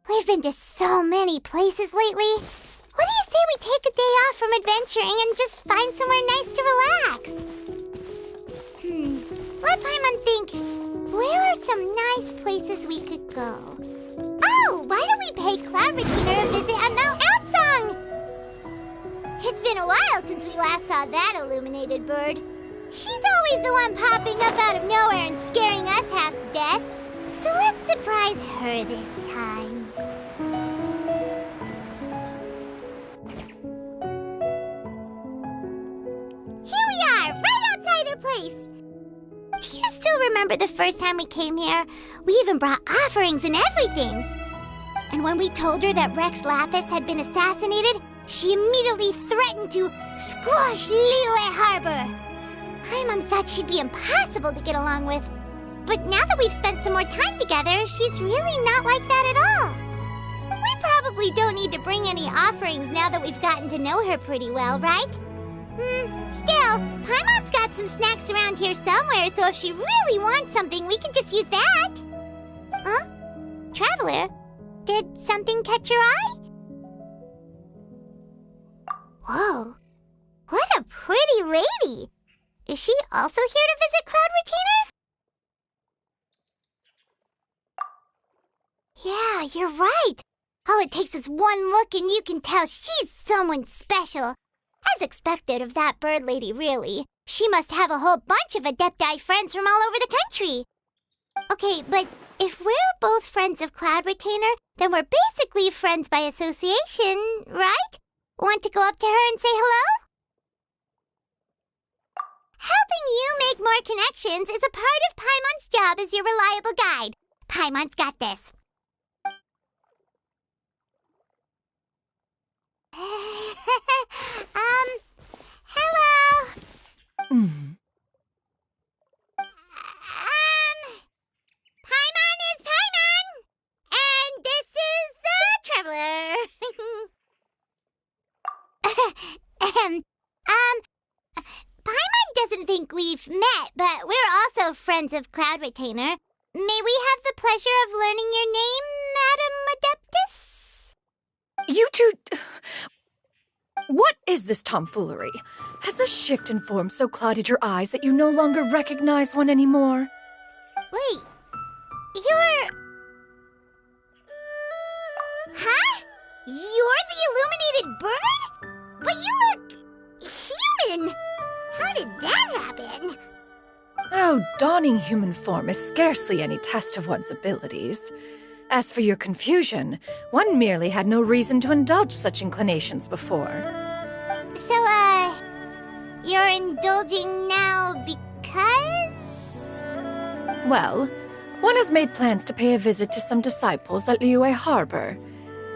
We've been to so many places lately. What do you say we take a day off from adventuring and just find somewhere nice to relax? Let Paimon think. Where are some nice places we could go? Oh, why don't we pay Cloud Retainer a visit at Mount Outsong? It's been a while since we last saw that illuminated bird. She's always the one popping up out of nowhere and scaring us half to death. So let's surprise her this time. Here we are, right outside her place. Do you still remember the first time we came here? We even brought offerings and everything. And when we told her that Rex Lapis had been assassinated, she immediately threatened to squash Liyue Harbor. Paimon thought she'd be impossible to get along with. But now that we've spent some more time together, she's really not like that at all. We probably don't need to bring any offerings now that we've gotten to know her pretty well, right? Still, Paimon's got some snacks around here somewhere, so if she really wants something, we can just use that. Huh? Traveler, did something catch your eye? Whoa, what a pretty lady! Is she also here to visit Cloud Retainer? Yeah, you're right. All it takes is one look and you can tell she's someone special. As expected of that bird lady, really. She must have a whole bunch of Adepti friends from all over the country. Okay, but if we're both friends of Cloud Retainer, then we're basically friends by association, right? Want to go up to her and say hello? Helping you make more connections is a part of Paimon's job as your reliable guide. Paimon's got this. Hello. Paimon is Paimon, and this is the Traveler. Paimon doesn't think we've met, but we're also friends of Cloud Retainer. May we have the pleasure of learning your name, Madam Adeptus? You two... What is this tomfoolery? Has a shift in form so clouded your eyes that you no longer recognize one anymore? Wait, you're... Huh? You're the illuminated bird? But you look... human! How did that happen? Oh, donning human form is scarcely any test of one's abilities. As for your confusion, one merely had no reason to indulge such inclinations before. So, you're indulging now because? Well, one has made plans to pay a visit to some disciples at Liyue Harbor.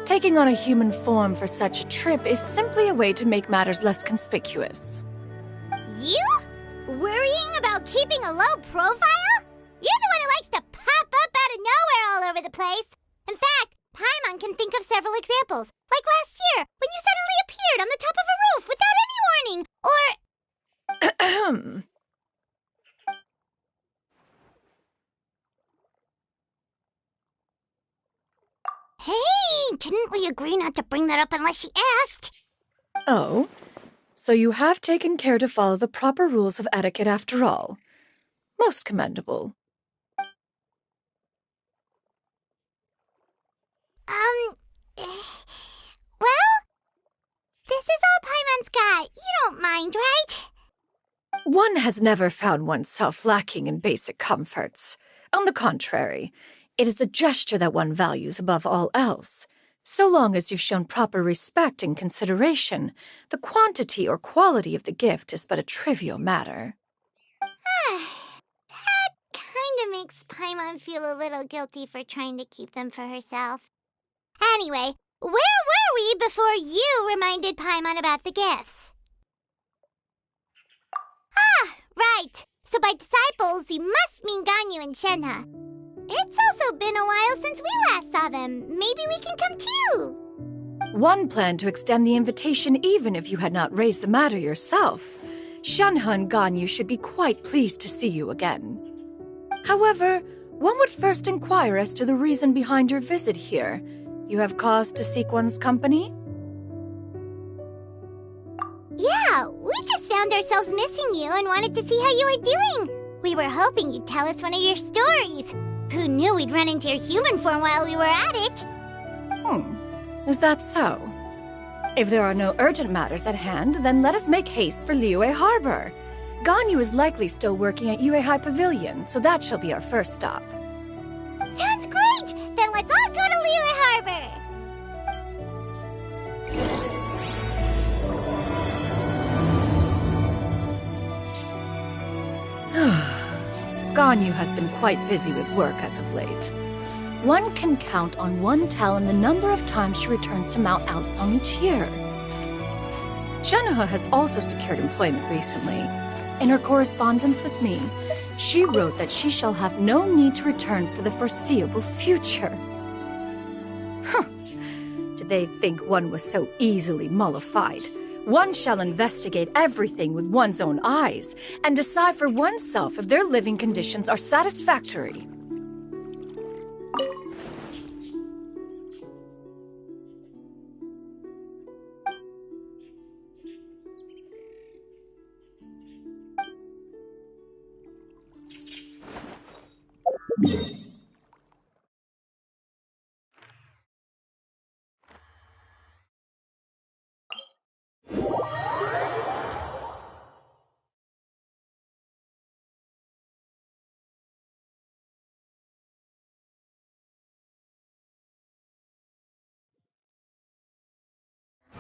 Taking on a human form for such a trip is simply a way to make matters less conspicuous. You? Worrying about keeping a low profile? You're the one who likes to pop up out of nowhere all over the place. In fact, Paimon can think of several examples. Like last year, when you suddenly appeared on the top of a roof without any warning, or... Hey, didn't we agree not to bring that up unless she asked? Oh, so you have taken care to follow the proper rules of etiquette after all. Most commendable. Well, this is all Paimon's got. You don't mind, right? One has never found oneself lacking in basic comforts. On the contrary, it is the gesture that one values above all else. So long as you've shown proper respect and consideration, the quantity or quality of the gift is but a trivial matter. That kinda makes Paimon feel a little guilty for trying to keep them for herself. Anyway, where were we before you reminded Paimon about the gifts? Ah, right. So by disciples, you must mean Ganyu and Shenhe. It's also been a while since we last saw them. Maybe we can come too. One planned to extend the invitation even if you had not raised the matter yourself. Shenhe and Ganyu should be quite pleased to see you again. However, one would first inquire as to the reason behind your visit here. You have cause to seek one's company? Yeah, we just found ourselves missing you and wanted to see how you were doing. We were hoping you'd tell us one of your stories. Who knew we'd run into your human form while we were at it? Is that so? If there are no urgent matters at hand, then let us make haste for Liyue Harbor. Ganyu is likely still working at Yuehai Pavilion, so that shall be our first stop. Sounds great! Then let's all go to Liyue Harbor! Ganyu has been quite busy with work as of late. One can count on one talon the number of times she returns to Mount Outsong each year. Shenhe has also secured employment recently. In her correspondence with me, she wrote that she shall have no need to return for the foreseeable future. Did they think one was so easily mollified? One shall investigate everything with one's own eyes and decide for oneself if their living conditions are satisfactory.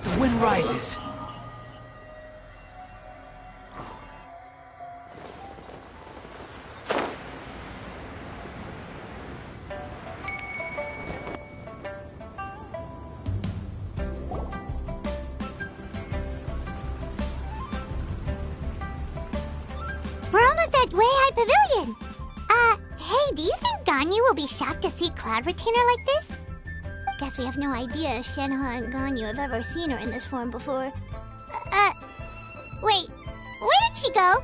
The wind rises. We're almost at Yuehai Pavilion. Hey, do you think Ganyu will be shocked to see Cloud Retainer like this? Guess we have no idea if Shenhe and Ganyu have ever seen her in this form before. Wait, where did she go?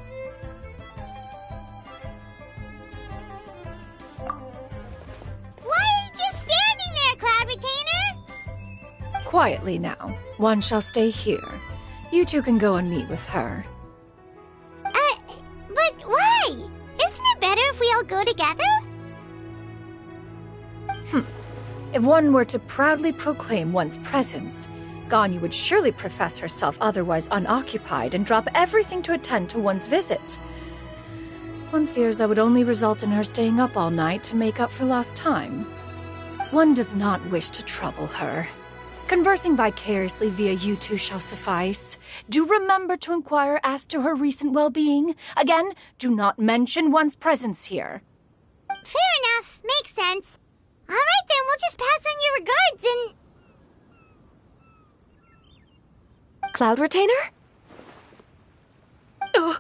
Why are you just standing there, Cloud Retainer? Quietly now. One shall stay here. You two can go and meet with her. But why? Isn't it better if we all go together? If one were to proudly proclaim one's presence, Ganyu would surely profess herself otherwise unoccupied and drop everything to attend to one's visit. One fears that would only result in her staying up all night to make up for lost time. One does not wish to trouble her. Conversing vicariously via you two shall suffice. Do remember to inquire as to her recent well-being. Again, do not mention one's presence here. Fair enough. Makes sense. All right, then, we'll just pass on your regards and... Cloud Retainer? Oh,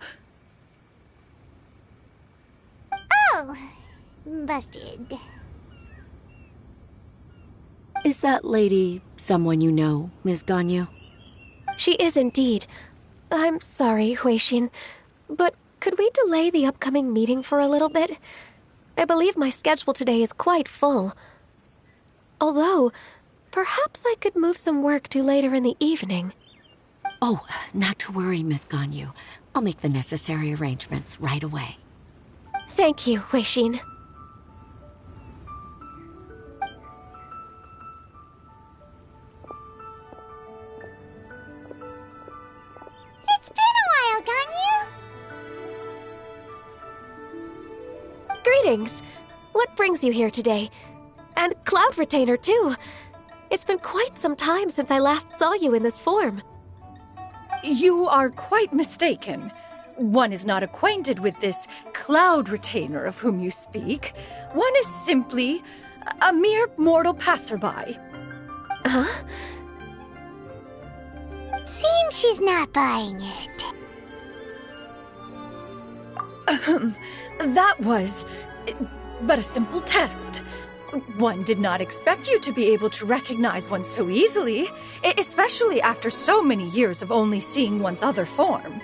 busted. Is that lady someone you know, Miss Ganyu? She is indeed. I'm sorry, Huixin, but could we delay the upcoming meeting for a little bit? I believe my schedule today is quite full. Although, perhaps I could move some work to later in the evening. Oh, not to worry, Miss Ganyu. I'll make the necessary arrangements right away. Thank you, Huixin. It's been a while, Ganyu. Greetings. What brings you here today? And Cloud Retainer, too. It's been quite some time since I last saw you in this form. You are quite mistaken. One is not acquainted with this cloud retainer of whom you speak. One is simply a mere mortal passerby. Huh? Seems she's not buying it. That was but a simple test. One did not expect you to be able to recognize one so easily, especially after so many years of only seeing one's other form.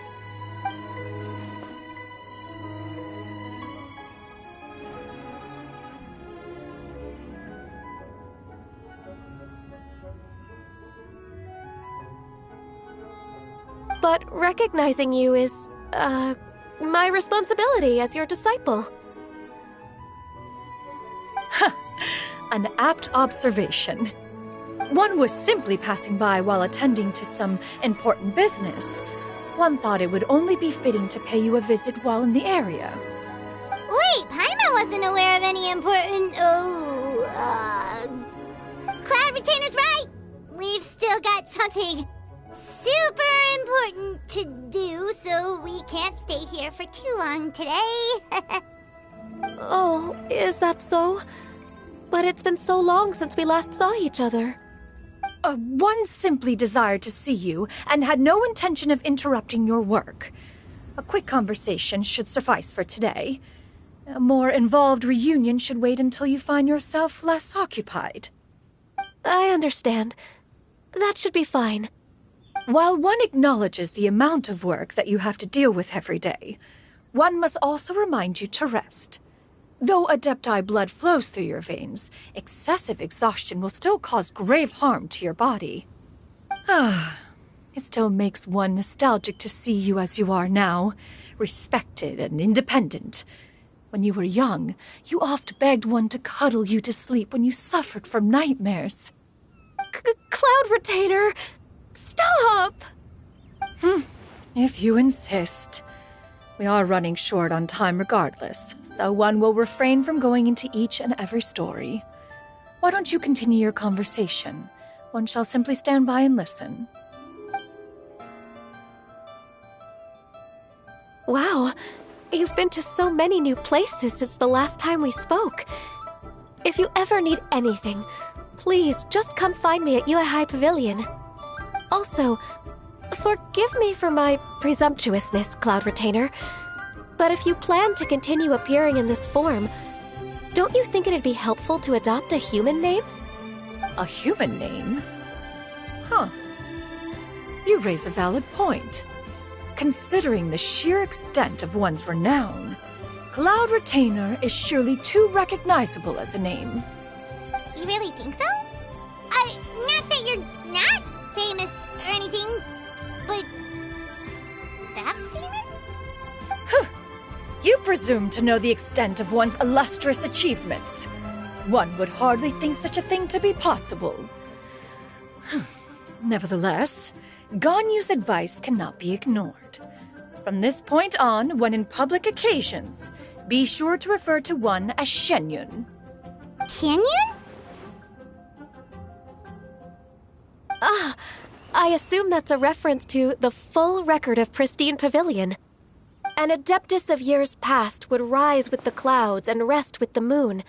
But recognizing you is, my responsibility as your disciple. An apt observation. One was simply passing by while attending to some important business. One thought it would only be fitting to pay you a visit while in the area. Wait, Paimon wasn't aware of any important... Cloud Retainer's right! We've still got something super important to do, so we can't stay here for too long today. Oh, is that so? But it's been so long since we last saw each other. One simply desired to see you and had no intention of interrupting your work. A quick conversation should suffice for today. A more involved reunion should wait until you find yourself less occupied. I understand. That should be fine. While one acknowledges the amount of work that you have to deal with every day, one must also remind you to rest. Though Adepti blood flows through your veins, excessive exhaustion will still cause grave harm to your body. It still makes one nostalgic to see you as you are now, respected and independent. When you were young, you oft begged one to cuddle you to sleep when you suffered from nightmares. Cloud Retainer! Stop! If you insist. We are running short on time regardless, so one will refrain from going into each and every story. Why don't you continue your conversation? One shall simply stand by and listen. Wow, you've been to so many new places since the last time we spoke. If you ever need anything, please just come find me at Uehai Pavilion. Also, forgive me for my presumptuousness, Cloud Retainer, but if you plan to continue appearing in this form, don't you think it'd be helpful to adopt a human name? A human name? You raise a valid point. Considering the sheer extent of one's renown, Cloud Retainer is surely too recognizable as a name. You really think so? Not that you're not famous or anything, but that famous? You presume to know the extent of one's illustrious achievements. One would hardly think such a thing to be possible. Nevertheless, Ganyu's advice cannot be ignored. From this point on, when in public occasions, be sure to refer to one as Shenyun. Canyon? I assume that's a reference to the full record of Pristine Pavilion. An adeptus of years past would rise with the clouds and rest with the moon.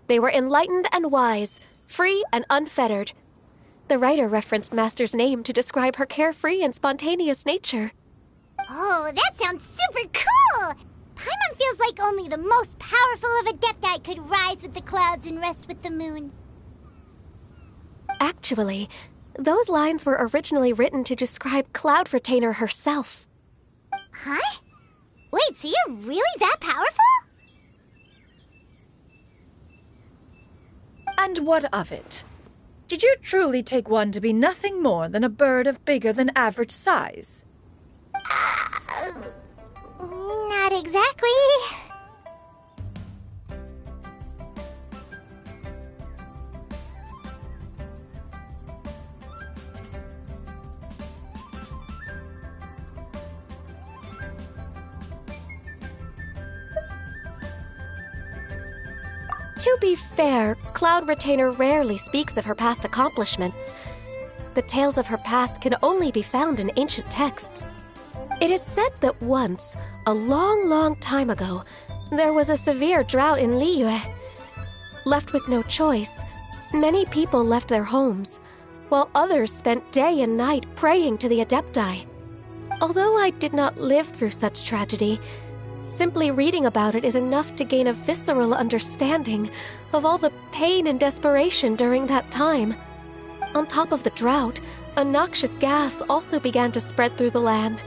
They were enlightened and wise, free and unfettered. The writer referenced Master's name to describe her carefree and spontaneous nature. Oh, that sounds super cool! Paimon feels like only the most powerful of Adepti could rise with the clouds and rest with the moon. Actually, those lines were originally written to describe Cloud Retainer herself. Huh? Wait, so you're really that powerful? And what of it? Did you truly take one to be nothing more than a bird of bigger than average size? Not exactly. To be fair, Cloud Retainer rarely speaks of her past accomplishments. The tales of her past can only be found in ancient texts. It is said that once, a long, long time ago, there was a severe drought in Liyue. Left with no choice, many people left their homes, while others spent day and night praying to the Adepti. Although I did not live through such tragedy, simply reading about it is enough to gain a visceral understanding of all the pain and desperation during that time. On top of the drought, a noxious gas also began to spread through the land.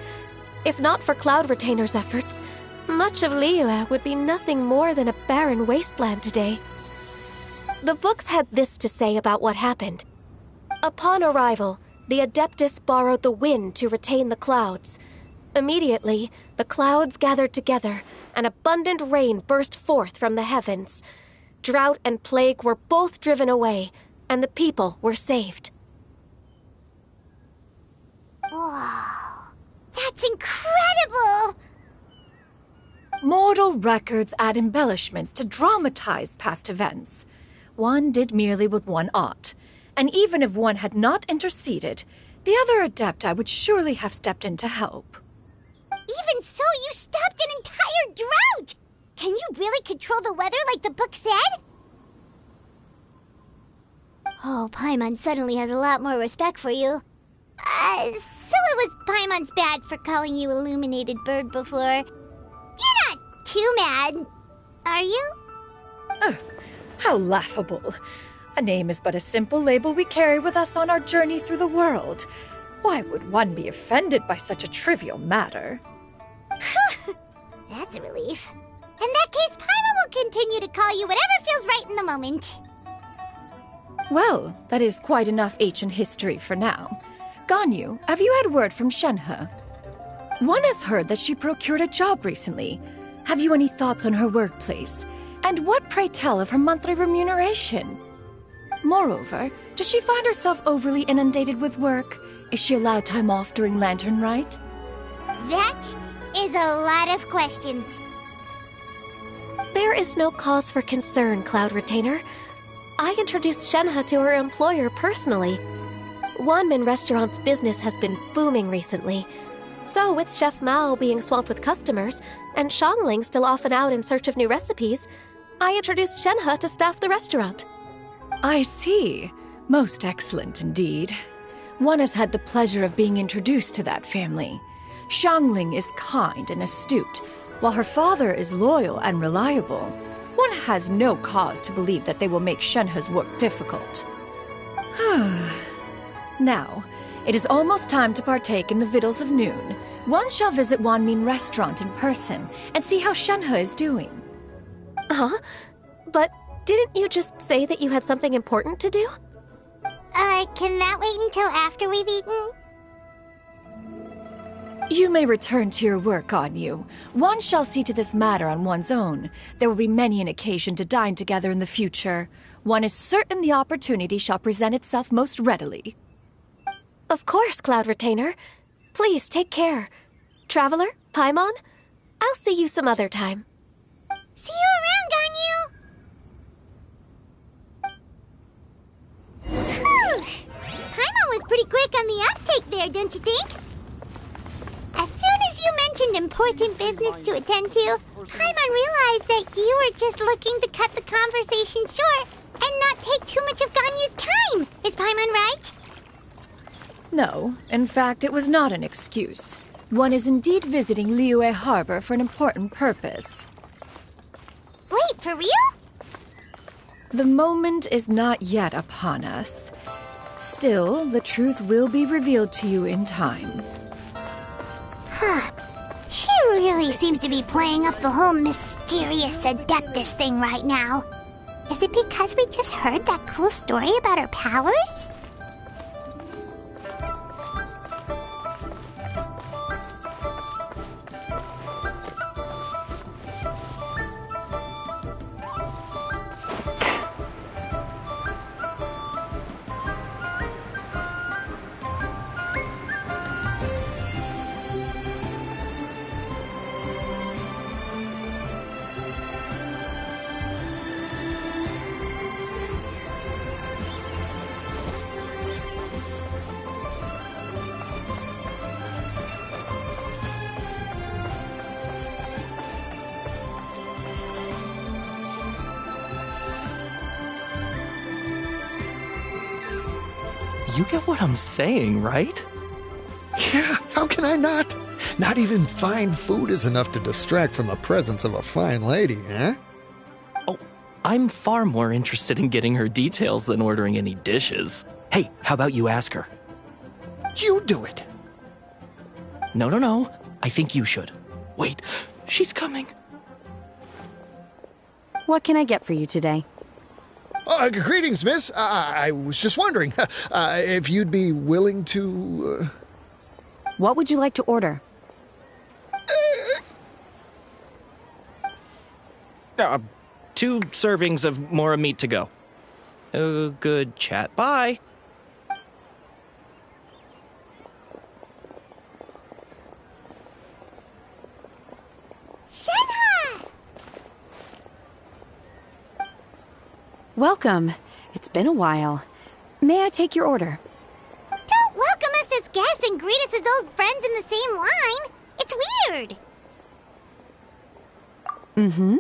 If not for Cloud Retainer's efforts, much of Liyue would be nothing more than a barren wasteland today. The books had this to say about what happened. Upon arrival, the Adeptus borrowed the wind to retain the clouds. Immediately, the clouds gathered together, and abundant rain burst forth from the heavens. Drought and plague were both driven away, and the people were saved. Wow, that's incredible! Mortal records add embellishments to dramatize past events. One did merely what one ought, and even if one had not interceded, the other Adepti would surely have stepped in to help. Even so, you stopped an entire drought! Can you really control the weather like the book said? Oh, Paimon suddenly has a lot more respect for you. So it was Paimon's bad for calling you Illuminated Bird before. You're not too mad, are you? How laughable. A name is but a simple label we carry with us on our journey through the world. Why would one be offended by such a trivial matter? That's a relief. In that case, Paimon will continue to call you whatever feels right in the moment. Well, that is quite enough ancient history for now. Ganyu, have you had word from Shenhe? One has heard that she procured a job recently. Have you any thoughts on her workplace? And what, pray tell, of her monthly remuneration? Moreover, does she find herself overly inundated with work? Is she allowed time off during Lantern Rite? That is a lot of questions. There is no cause for concern, Cloud Retainer. I introduced Shenhe to her employer personally. Wanmin Restaurant's business has been booming recently. So with Chef Mao being swamped with customers, and Shangling still off and out in search of new recipes, I introduced Shenhe to staff the restaurant. I see. Most excellent indeed. One has had the pleasure of being introduced to that family. Shangling is kind and astute, while her father is loyal and reliable. One has no cause to believe that they will make Shenhe's work difficult. Now, it is almost time to partake in the victuals of noon. One shall visit Wanmin Restaurant in person and see how Shenhe is doing. Huh? But didn't you just say that you had something important to do? Can that wait until after we've eaten? You may return to your work, Ganyu. One shall see to this matter on one's own. There will be many an occasion to dine together in the future. One is certain the opportunity shall present itself most readily. Of course, Cloud Retainer. Please take care. Traveler, Paimon, I'll see you some other time. See you around, Ganyu! Whew. Paimon was pretty quick on the uptake there, don't you think? As soon as you mentioned important business to attend to, Paimon realized that you were just looking to cut the conversation short and not take too much of Ganyu's time. Is Paimon right? No, in fact, it was not an excuse. One is indeed visiting Liyue Harbor for an important purpose. Wait, for real? The moment is not yet upon us. Still, the truth will be revealed to you in time. She really seems to be playing up the whole mysterious Adeptus thing right now. Is it because we just heard that cool story about her powers? You get what I'm saying, right? Yeah, how can I not? Not even fine food is enough to distract from the presence of a fine lady, eh? Oh, I'm far more interested in getting her details than ordering any dishes. Hey, how about you ask her? You do it. No. I think you should. Wait, she's coming. What can I get for you today? Greetings, miss. I was just wondering if you'd be willing to... What would you like to order? 2 servings of more meat to go. Good chat. Bye. Shenhe! Welcome. It's been a while. May I take your order? Don't welcome us as guests and greet us as old friends in the same line. It's weird. Mm-hmm.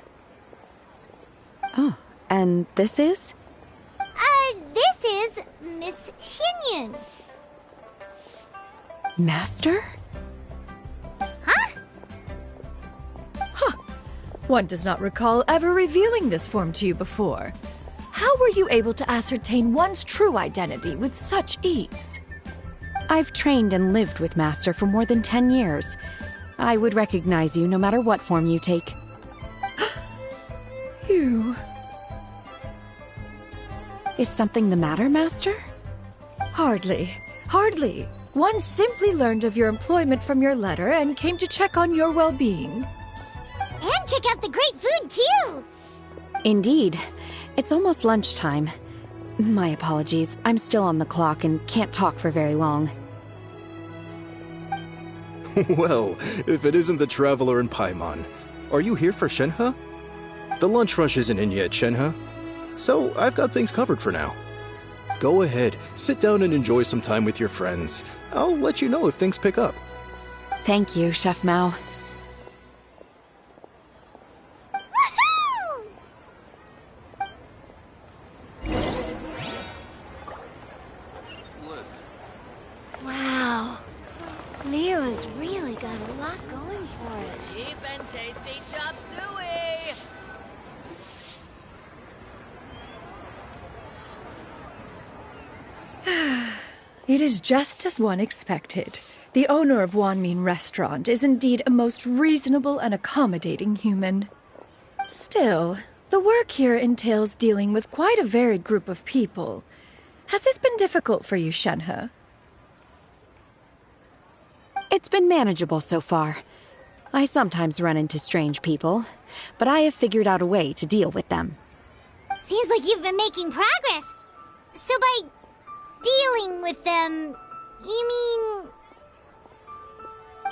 Oh, and this is? This is Miss Xinyun. Master? Huh? One does not recall ever revealing this form to you before. How were you able to ascertain one's true identity with such ease? I've trained and lived with Master for more than 10 years. I would recognize you no matter what form you take. You... Is something the matter, Master? Hardly. One simply learned of your employment from your letter and came to check on your well-being. And check out the great food, too. Indeed. It's almost lunchtime. My apologies. I'm still on the clock and can't talk for very long. Well, if it isn't the traveler in Paimon, are you here for Shenhe? The lunch rush isn't in yet, Shenhe. So I've got things covered for now. Go ahead, sit down and enjoy some time with your friends. I'll let you know if things pick up. Thank you, Chef Mao. Woohoo! Wow. Leo's really got a lot going for it. Cheap and tasty chop suey! It is just as one expected. The owner of Wanmin Restaurant is indeed a most reasonable and accommodating human. Still, the work here entails dealing with quite a varied group of people. Has this been difficult for you, Shenhe? It's been manageable so far. I sometimes run into strange people, but I have figured out a way to deal with them. Seems like you've been making progress. So by dealing with them, you mean...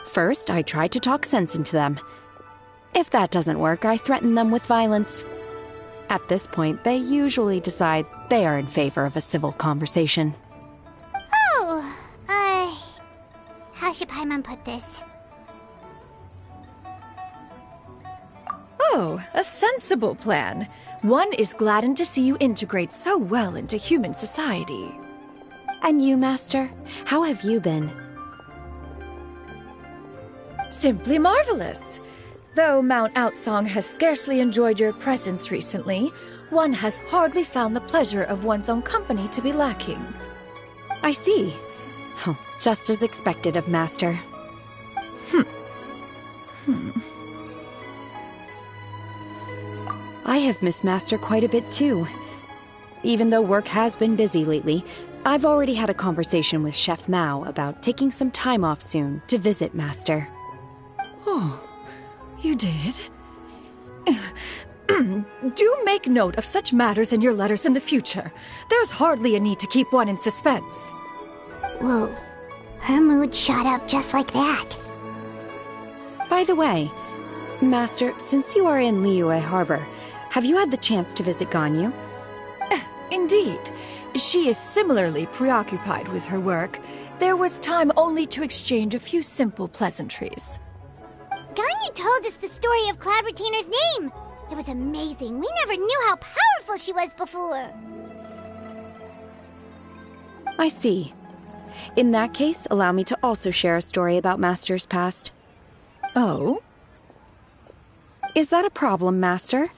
First, I try to talk sense into them. If that doesn't work, I threaten them with violence. At this point, they usually decide they are in favor of a civil conversation. Oh, how should Paimon put this? Oh, a sensible plan. One is gladdened to see you integrate so well into human society. And you, Master? How have you been? Simply marvelous. Though Mount Outsong has scarcely enjoyed your presence recently, one has hardly found the pleasure of one's own company to be lacking. I see. Oh, just as expected of Master. I have missed Master quite a bit too. Even though work has been busy lately, I've already had a conversation with Chef Mao about taking some time off soon to visit Master. Oh, you did? Do make note of such matters in your letters in the future. There's hardly a need to keep one in suspense. Whoa, her mood shot up just like that. By the way, Master, since you are in Liyue Harbor, have you had the chance to visit Ganyu? Indeed. She is similarly preoccupied with her work. There was time only to exchange a few simple pleasantries. Ganyu told us the story of Cloud Retainer's name. It was amazing. We never knew how powerful she was before. I see. In that case, allow me to also share a story about Master's past. Oh? Is that a problem, Master?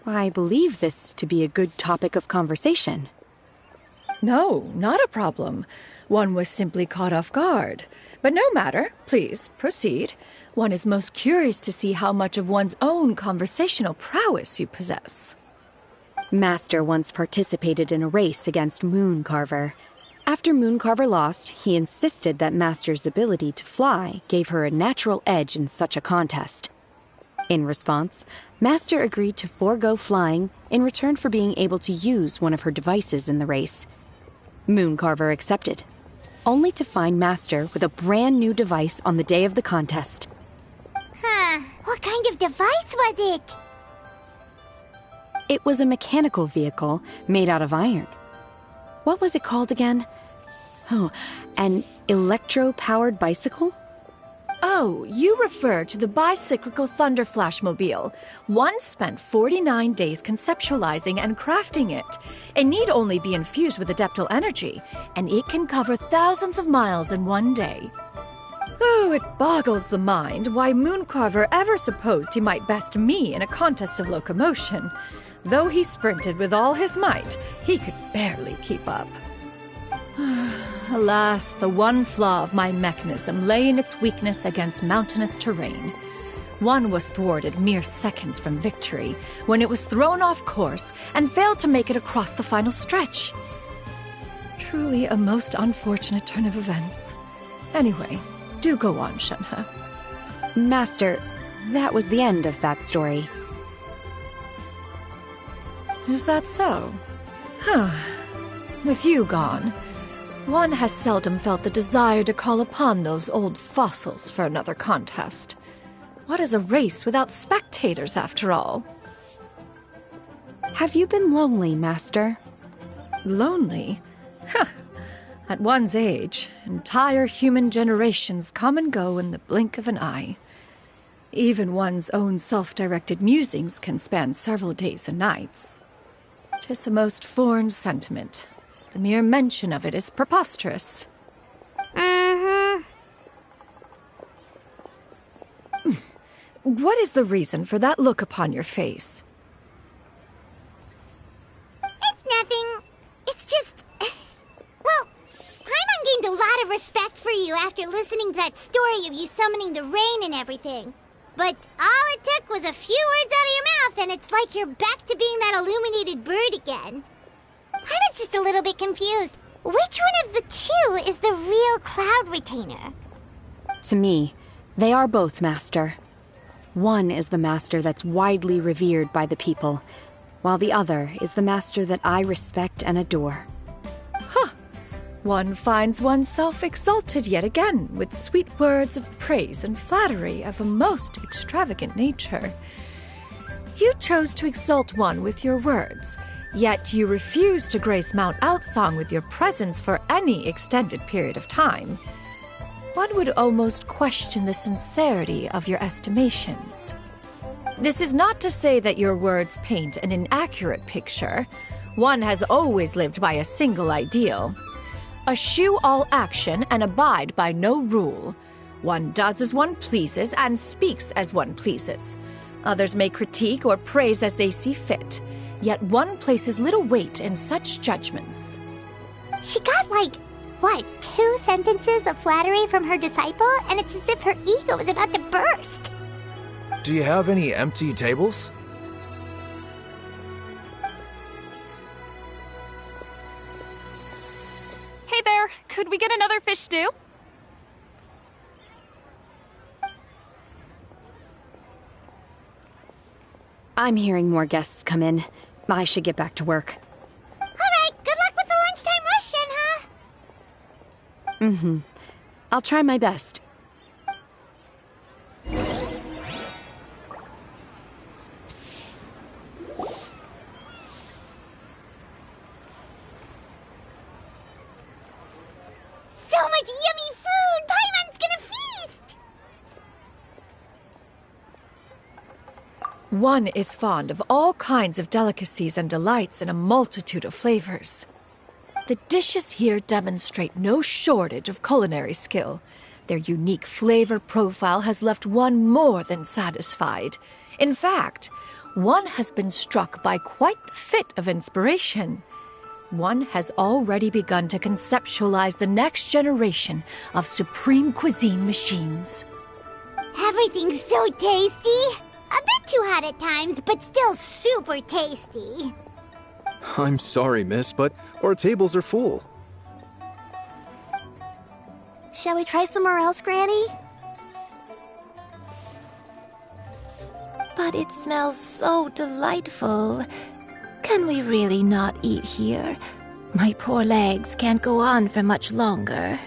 I believe this to be a good topic of conversation. No, not a problem. One was simply caught off guard. But no matter. Please, proceed. One is most curious to see how much of one's own conversational prowess you possess. Master once participated in a race against Mooncarver. After Mooncarver lost, he insisted that Master's ability to fly gave her a natural edge in such a contest. In response, Master agreed to forego flying in return for being able to use one of her devices in the race. Mooncarver accepted, only to find Master with a brand new device on the day of the contest. Huh. What kind of device was it? It was a mechanical vehicle made out of iron. What was it called again? Oh, an electro-powered bicycle? Oh, you refer to the bicyclical Thunderflashmobile. One spent 49 days conceptualizing and crafting it. It need only be infused with adeptal energy, and it can cover thousands of miles in one day. Oh, it boggles the mind why Mooncarver ever supposed he might best me in a contest of locomotion. Though he sprinted with all his might, he could barely keep up. Alas, the one flaw of my mechanism lay in its weakness against mountainous terrain. One was thwarted mere seconds from victory, when it was thrown off course and failed to make it across the final stretch. Truly a most unfortunate turn of events. Anyway, do go on, Shenhe. Master, that was the end of that story. Is that so? Huh. With you gone, one has seldom felt the desire to call upon those old fossils for another contest. What is a race without spectators, after all? Have you been lonely, Master? Lonely? Huh. At one's age, entire human generations come and go in the blink of an eye. Even one's own self-directed musings can span several days and nights. 'Tis a most foreign sentiment. The mere mention of it is preposterous. What is the reason for that look upon your face? It's nothing. It's just... Well, Paimon gained a lot of respect for you after listening to that story of you summoning the rain and everything. But all it took was a few words out of your mouth, and it's like you're back to being that illuminated bird again. Paimon's just a little bit confused. Which one of the two is the real Cloud Retainer? To me, they are both, Master. One is the Master that's widely revered by the people, while the other is the Master that I respect and adore. Huh. One finds oneself exalted yet again with sweet words of praise and flattery of a most extravagant nature. You chose to exalt one with your words, yet you refuse to grace Mount Outsong with your presence for any extended period of time. One would almost question the sincerity of your estimations. This is not to say that your words paint an inaccurate picture. One has always lived by a single ideal. Eschew all action and abide by no rule. One does as one pleases and speaks as one pleases. Others may critique or praise as they see fit, yet one places little weight in such judgments. She got, 2 sentences of flattery from her disciple, and it's as if her ego is about to burst. Do you have any empty tables? Hey there, could we get another fish stew? I'm hearing more guests come in. I should get back to work. All right, good luck with the lunchtime rush, Shenhe. I'll try my best. So much yummy food! Paimon's gonna feast! One is fond of all kinds of delicacies and delights in a multitude of flavors. The dishes here demonstrate no shortage of culinary skill. Their unique flavor profile has left one more than satisfied. In fact, one has been struck by quite the fit of inspiration. One has already begun to conceptualize the next generation of supreme cuisine machines. Everything's so tasty. A bit too hot at times, but still super tasty. I'm sorry, miss, but our tables are full. Shall we try somewhere else, Granny? But it smells so delightful. Can we really not eat here? My poor legs can't go on for much longer.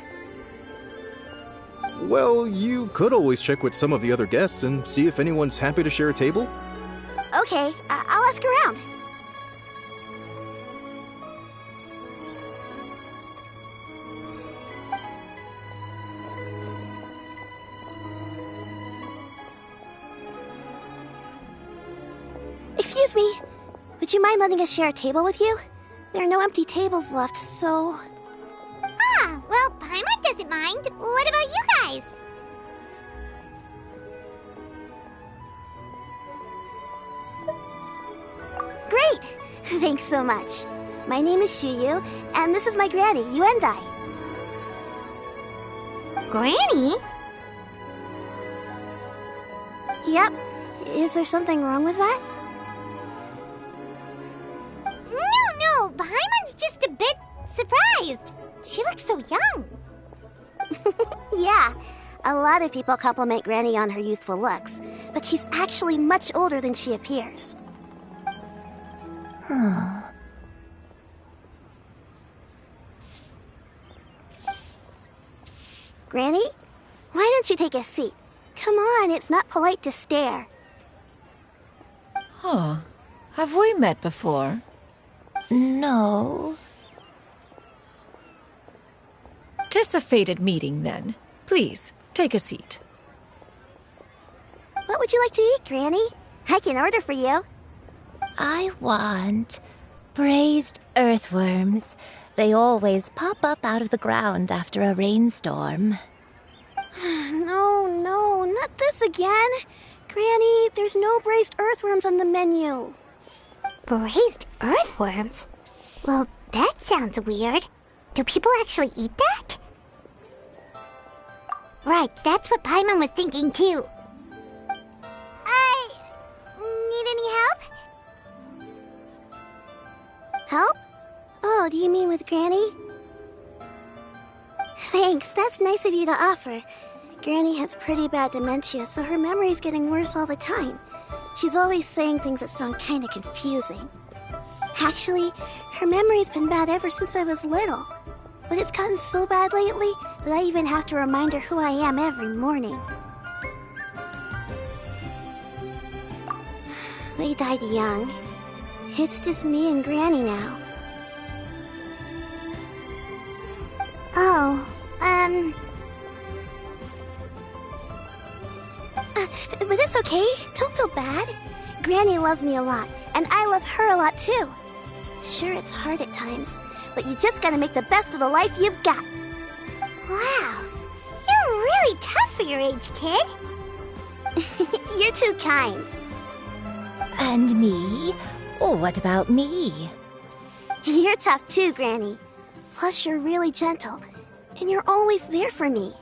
Well, you could always check with some of the other guests and see if anyone's happy to share a table. Okay, I'll ask around. Excuse me, would you mind letting us share a table with you? There are no empty tables left, so... Ah, well, Paimon doesn't mind. What about you guys? Great! Thanks so much. My name is Shuyu, and this is my granny, Yuendai. Granny? Yep. Is there something wrong with that? No, Paimon's just a bit surprised. She looks so young. Yeah, a lot of people compliment Granny on her youthful looks, but she's actually much older than she appears. Granny, why don't you take a seat? Come on, it's not polite to stare. Huh. Have we met before? No. 'Tis a fated meeting, then. Please, take a seat. What would you like to eat, Granny? I can order for you. I want braised earthworms. They always pop up out of the ground after a rainstorm. No, not this again. Granny, there's no braised earthworms on the menu. Braised earthworms? Well, that sounds weird. Do people actually eat that? Right, that's what Paimon was thinking too. Need any help? Help? Oh, do you mean with Granny? Thanks, that's nice of you to offer. Granny has pretty bad dementia, so her memory's getting worse all the time. She's always saying things that sound kinda confusing. Actually, her memory's been bad ever since I was little. But it's gotten so bad lately that I even have to remind her who I am every morning. They died young. It's just me and Granny now. Oh, but it's okay. Don't feel bad. Granny loves me a lot, and I love her a lot too. Sure, it's hard at times, but you just gotta make the best of the life you've got. Wow, you're really tough for your age, kid. You're too kind. And me? Oh, what about me? You're tough too, Granny. Plus, you're really gentle, and you're always there for me.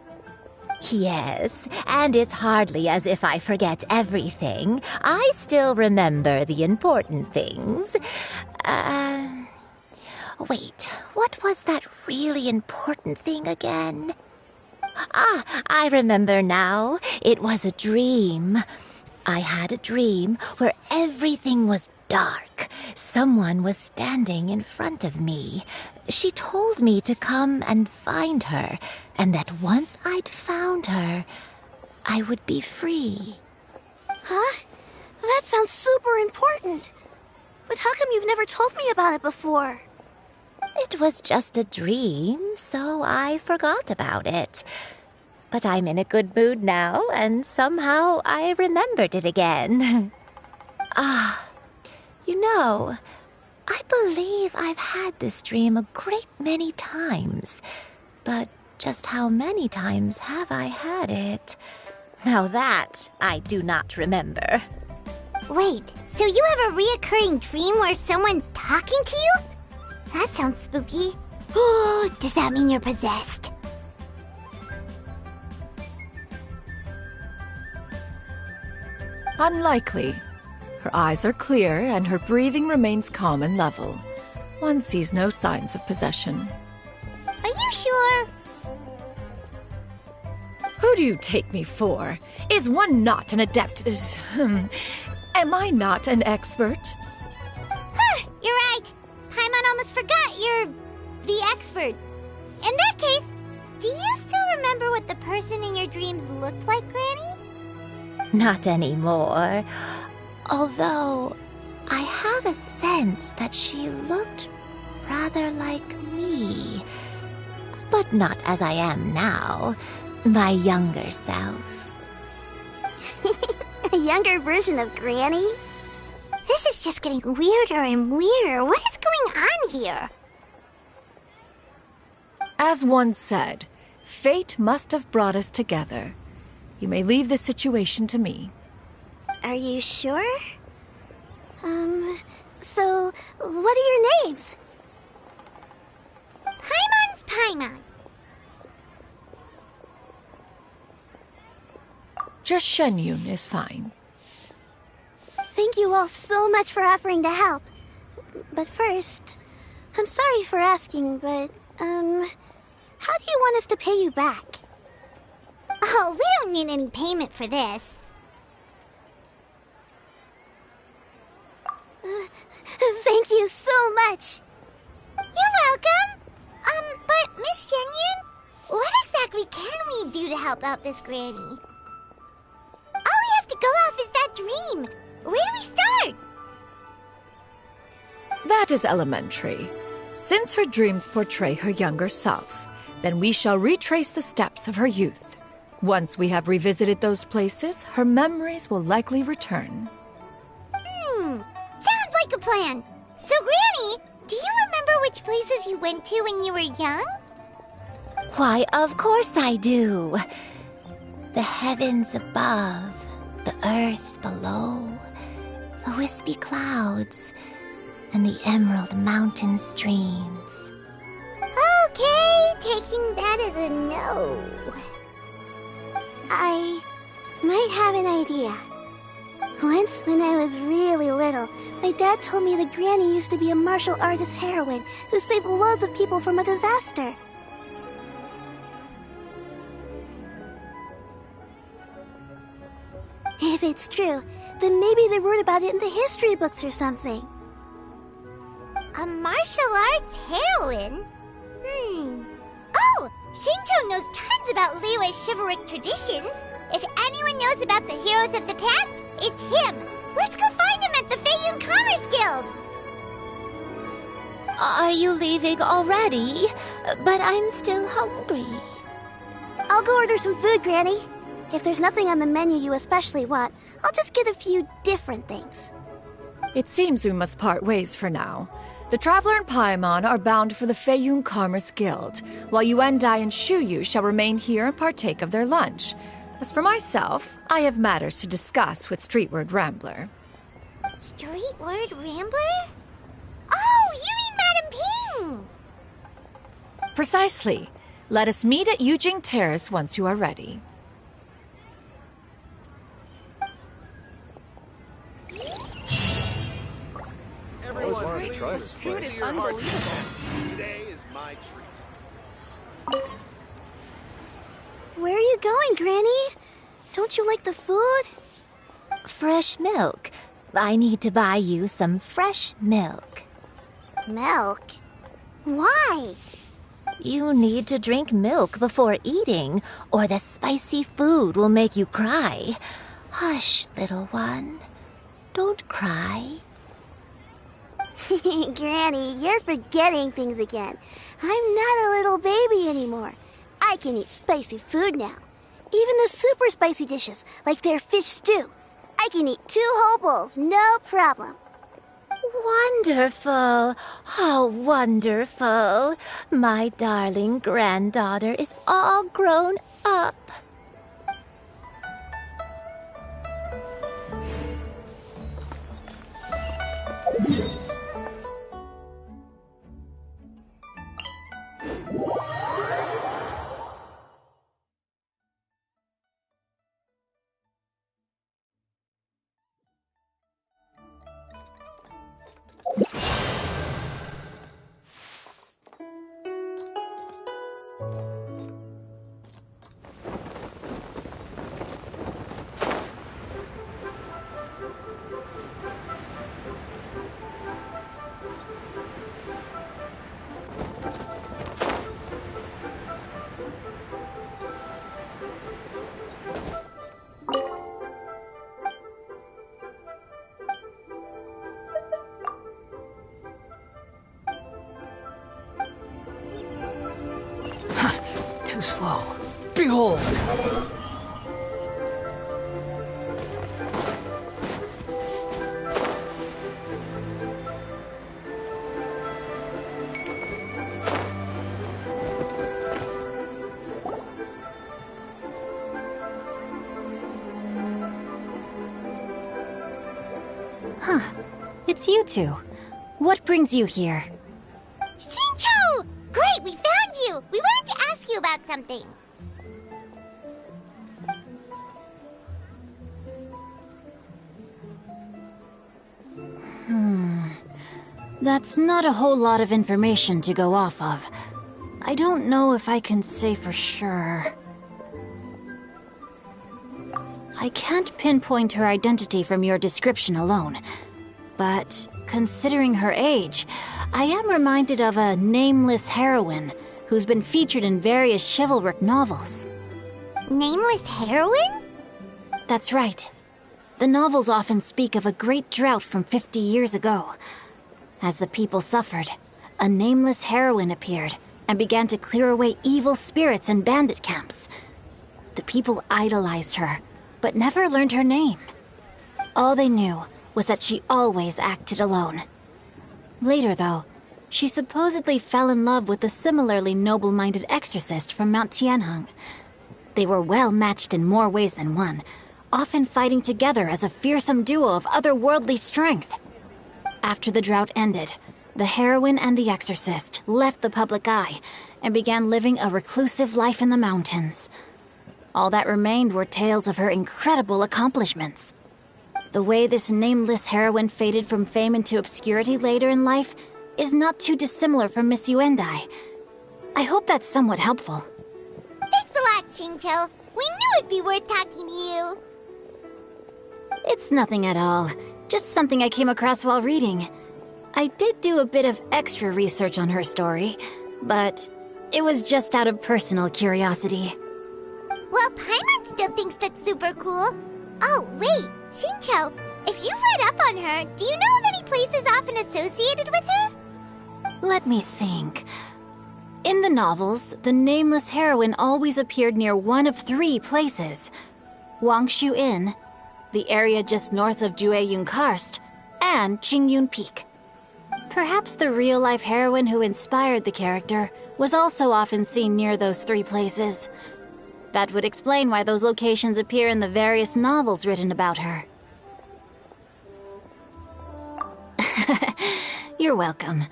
Yes, and it's hardly as if I forget everything. I still remember the important things. Wait, what was that really important thing again? Ah, I remember now. It was a dream. I had a dream where everything was dark. Someone was standing in front of me. She told me to come and find her, and that once I'd found her, I would be free. Huh? That sounds super important. But how come you've never told me about it before? It was just a dream, so I forgot about it. But I'm in a good mood now, and somehow I remembered it again. You know, I believe I've had this dream a great many times, but just how many times have I had it? Now that I do not remember. Wait, so you have a reoccurring dream where someone's talking to you? That sounds spooky. Oh, does that mean you're possessed? Unlikely. Her eyes are clear and her breathing remains calm and level. One sees no signs of possession. Are you sure? Who do you take me for? Is one not an adept? Am I not an expert? You're right. Paimon almost forgot you're the expert. In that case, do you still remember what the person in your dreams looked like, Granny? Not anymore. Although, I have a sense that she looked rather like me. But not as I am now. My younger self. A younger version of Granny? This is just getting weirder and weirder. What is going on here? As one said, fate must have brought us together. You may leave this situation to me. Are you sure? So, what are your names? Paimon's Paimon. Just Shenyun is fine. Thank you all so much for offering to help. But first, I'm sorry for asking, but, how do you want us to pay you back? Oh, we don't need any payment for this. Thank you so much. You're welcome. But Miss Shenyun, what exactly can we do to help out this granny? All we have to go off is that dream. Where do we start? That is elementary. Since her dreams portray her younger self, then we shall retrace the steps of her youth. Once we have revisited those places, her memories will likely return. Sounds like a plan. So, Granny, do you remember which places you went to when you were young? Why, of course I do. The heavens above, the earth below, the wispy clouds, and the emerald mountain streams. Okay, taking that as a no. I might have an idea. Once, when I was really little, my dad told me that Granny used to be a martial artist heroine who saved loads of people from a disaster. If it's true, then maybe they wrote about it in the history books or something. A martial arts heroine? Oh, Shinjo knows tons about Liyue's chivalric traditions. If anyone knows about the heroes of the past, it's him. Let's go find him at the Feiyun Commerce Guild. Are you leaving already? But I'm still hungry. I'll go order some food, Granny. If there's nothing on the menu you especially want, I'll just get a few different things. It seems we must part ways for now. The Traveler and Paimon are bound for the Feiyun Commerce Guild, while Yuendai and Shuyu shall remain here and partake of their lunch. As for myself, I have matters to discuss with Streetward Rambler. Streetward Rambler? Oh, you mean Madame Ping! Precisely. Let us meet at Yujing Terrace once you are ready. Everyone, try this food is unbelievable. Today is my treat. Where are you going, Granny? Don't you like the food? Fresh milk. I need to buy you some fresh milk. Milk? Why? You need to drink milk before eating, or the spicy food will make you cry. Hush, little one. Don't cry. Granny, you're forgetting things again. I'm not a little baby anymore. I can eat spicy food now. Even the super spicy dishes, like their fish stew. I can eat 2 whole bowls, no problem. wonderful! How wonderful! My darling granddaughter is all grown up. Too slow. Behold! Huh. It's you two. What brings you here? Shincho! Great, we found you! We wanted to ask you about something. That's not a whole lot of information to go off of. I don't know if I can say for sure. I can't pinpoint her identity from your description alone. But considering her age, I am reminded of a nameless heroine who's been featured in various chivalric novels. Nameless heroine? That's right. The novels often speak of a great drought from 50 years ago. As the people suffered, a nameless heroine appeared and began to clear away evil spirits in bandit camps. The people idolized her, but never learned her name. All they knew was that she always acted alone. Later, though, she supposedly fell in love with a similarly noble-minded exorcist from Mount Tianheng. They were well matched in more ways than one, often fighting together as a fearsome duo of otherworldly strength. After the drought ended, the heroine and the exorcist left the public eye and began living a reclusive life in the mountains. All that remained were tales of her incredible accomplishments. The way this nameless heroine faded from fame into obscurity later in life is not too dissimilar from Miss Yuendai. I hope that's somewhat helpful. Thanks a lot, Shincho. We knew it'd be worth talking to you. It's nothing at all. Just something I came across while reading. I did do a bit of extra research on her story, but it was just out of personal curiosity. Well, Paimon still thinks that's super cool. Oh, wait, Shincho, if you've read up on her, do you know of any places often associated with her? Let me think. In the novels, the nameless heroine always appeared near one of 3 places. Wangshu Inn, the area just north of Jueyun Karst, and Qingyun Peak. Perhaps the real-life heroine who inspired the character was also often seen near those 3 places. That would explain why those locations appear in the various novels written about her. You're welcome.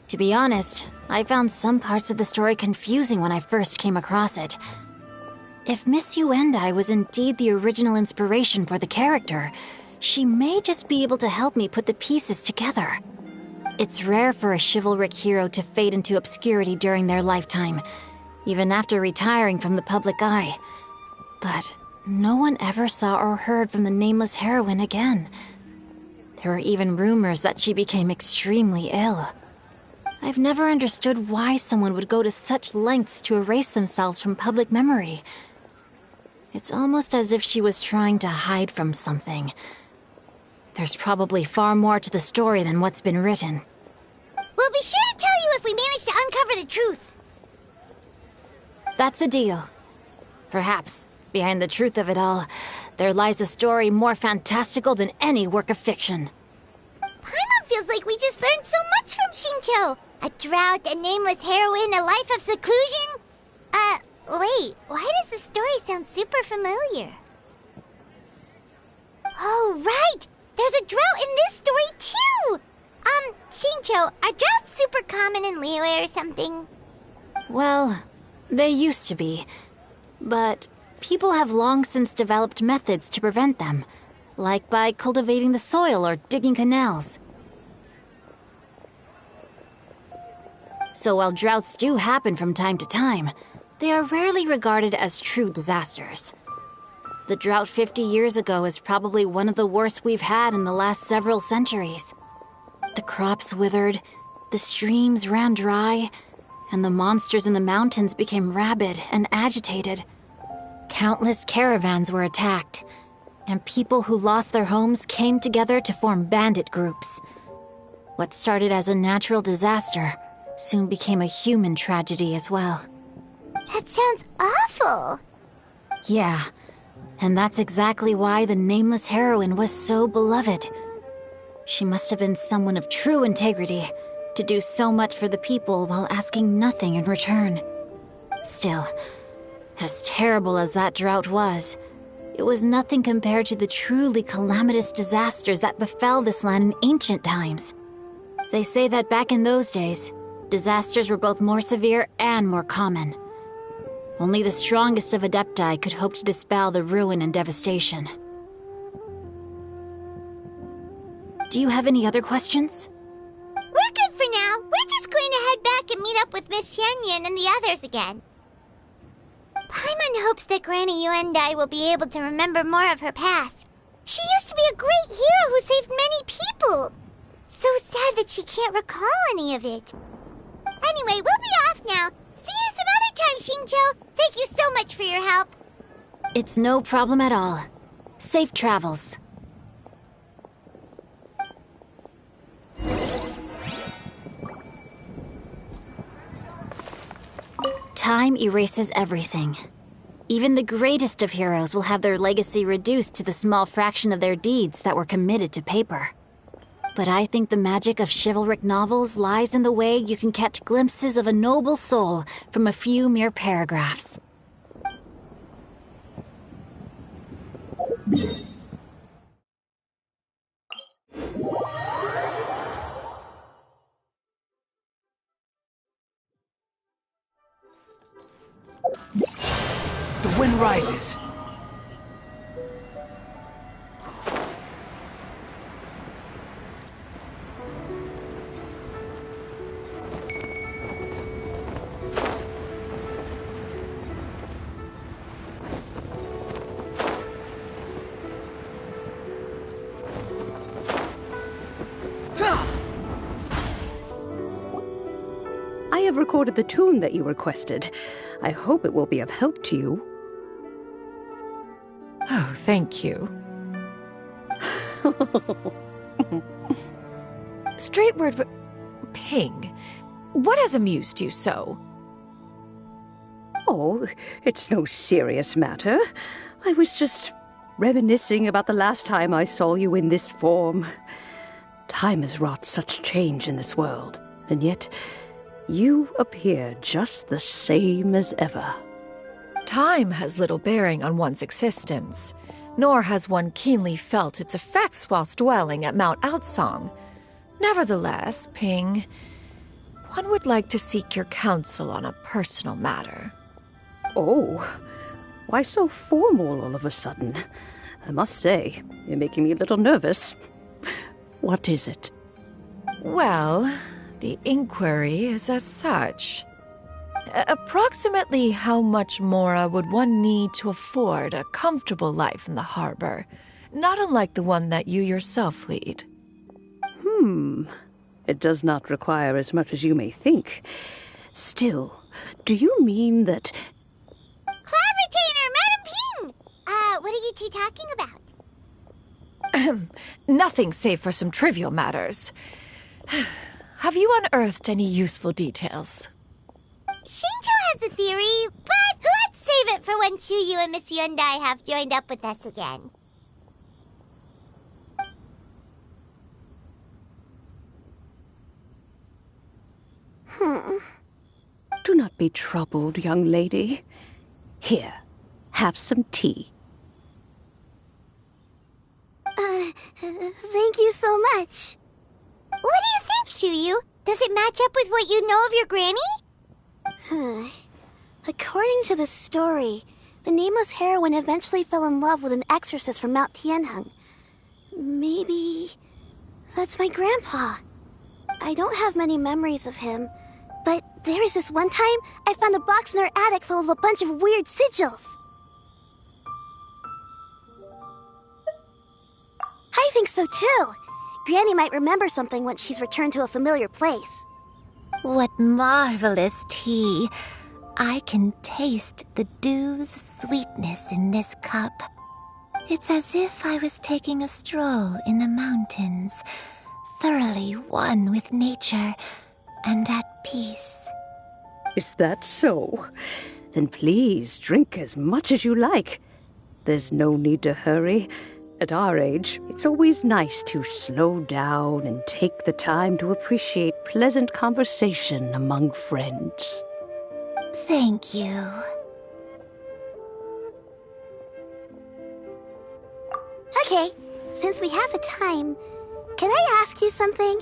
To be honest, I found some parts of the story confusing when I first came across it. If Miss Yuendai was indeed the original inspiration for the character, she may just be able to help me put the pieces together. It's rare for a chivalric hero to fade into obscurity during their lifetime, even after retiring from the public eye. But no one ever saw or heard from the nameless heroine again. There were even rumors that she became extremely ill. I've never understood why someone would go to such lengths to erase themselves from public memory. It's almost as if she was trying to hide from something. There's probably far more to the story than what's been written. We'll be sure to tell you if we manage to uncover the truth. That's a deal. Perhaps, behind the truth of it all, there lies a story more fantastical than any work of fiction. Paimon feels like we just learned so much from Shincho. A drought, a nameless heroine, a life of seclusion. Wait, why does the story sound super familiar? Oh, right! There's a drought in this story, too! Shincho, are droughts super common in Liyue or something? Well, they used to be. But people have long since developed methods to prevent them, like by cultivating the soil or digging canals. So while droughts do happen from time to time, they are rarely regarded as true disasters. The drought 50 years ago is probably one of the worst we've had in the last several centuries. The crops withered, the streams ran dry, and the monsters in the mountains became rabid and agitated. Countless caravans were attacked, and people who lost their homes came together to form bandit groups. What started as a natural disaster soon became a human tragedy as well. That sounds awful. Yeah, and that's exactly why the nameless heroine was so beloved. She must have been someone of true integrity, to do so much for the people while asking nothing in return. Still, as terrible as that drought was, it was nothing compared to the truly calamitous disasters that befell this land in ancient times. They say that back in those days, disasters were both more severe and more common. Only the strongest of Adepti could hope to dispel the ruin and devastation. Do you have any other questions? We're good for now. We're just going to head back and meet up with Miss Xianyun and the others again. Paimon hopes that Granny Yuendai will be able to remember more of her past. She used to be a great hero who saved many people. So sad that she can't recall any of it. Anyway, we'll be off now. See you some other time, Shincho. Thank you so much for your help. It's no problem at all. Safe travels. Time erases everything. Even the greatest of heroes will have their legacy reduced to the small fraction of their deeds that were committed to paper. But I think the magic of chivalric novels lies in the way you can catch glimpses of a noble soul from a few mere paragraphs. The wind rises. I have recorded the tune that you requested. I hope it will be of help to you. Oh, thank you. Straight word, Ping. What has amused you so? Oh, it's no serious matter. I was just reminiscing about the last time I saw you in this form. Time has wrought such change in this world, and yet you appear just the same as ever. Time has little bearing on one's existence, nor has one keenly felt its effects whilst dwelling at Mount Outsong. Nevertheless, Ping, one would like to seek your counsel on a personal matter. Oh, why so formal all of a sudden? I must say, you're making me a little nervous. What is it? Well, the inquiry is as such. Approximately how much more would one need to afford a comfortable life in the harbor, not unlike the one that you yourself lead? It does not require as much as you may think. Still, do you mean that... Cloud Retainer, Madam Ping! What are you two talking about? Nothing save for some trivial matters. Have you unearthed any useful details? Shincho has a theory, but let's save it for when Chuyu and Miss Yuendai have joined up with us again. Do not be troubled, young lady. Here, have some tea. Thank you so much. What do you think, Shuyu? Does it match up with what you know of your granny? According to the story, the nameless heroine eventually fell in love with an exorcist from Mount Tianheng. Maybe that's my grandpa. I don't have many memories of him, but there was this one time I found a box in our attic full of a bunch of weird sigils. I think so too. Granny might remember something once she's returned to a familiar place. What marvelous tea. I can taste the dew's sweetness in this cup. It's as if I was taking a stroll in the mountains, thoroughly one with nature and at peace. Is that so? Then please drink as much as you like. There's no need to hurry. At our age, it's always nice to slow down and take the time to appreciate pleasant conversation among friends. Thank you. Okay, since we have the time, can I ask you something?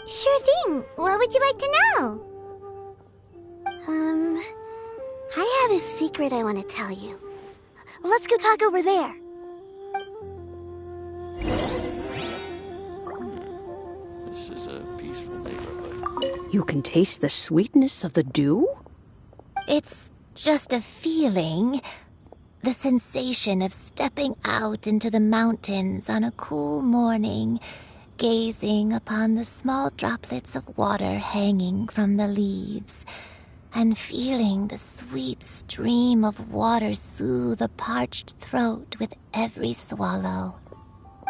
Sure thing. What would you like to know? I have a secret I want to tell you. Let's go talk over there. This is a peaceful neighborhood. You can taste the sweetness of the dew? It's just a feeling. The sensation of stepping out into the mountains on a cool morning, gazing upon the small droplets of water hanging from the leaves, and feeling the sweet stream of water soothe a parched throat with every swallow.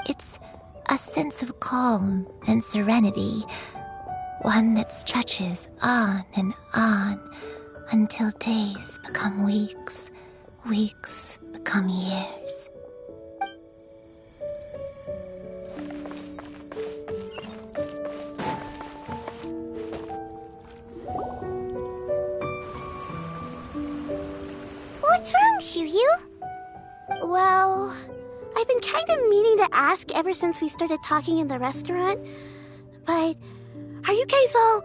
It's a sense of calm and serenity, one that stretches on and on until days become weeks, weeks become years. What's wrong, Shuyu? Well, I've been kind of meaning to ask ever since we started talking in the restaurant, but are you guys all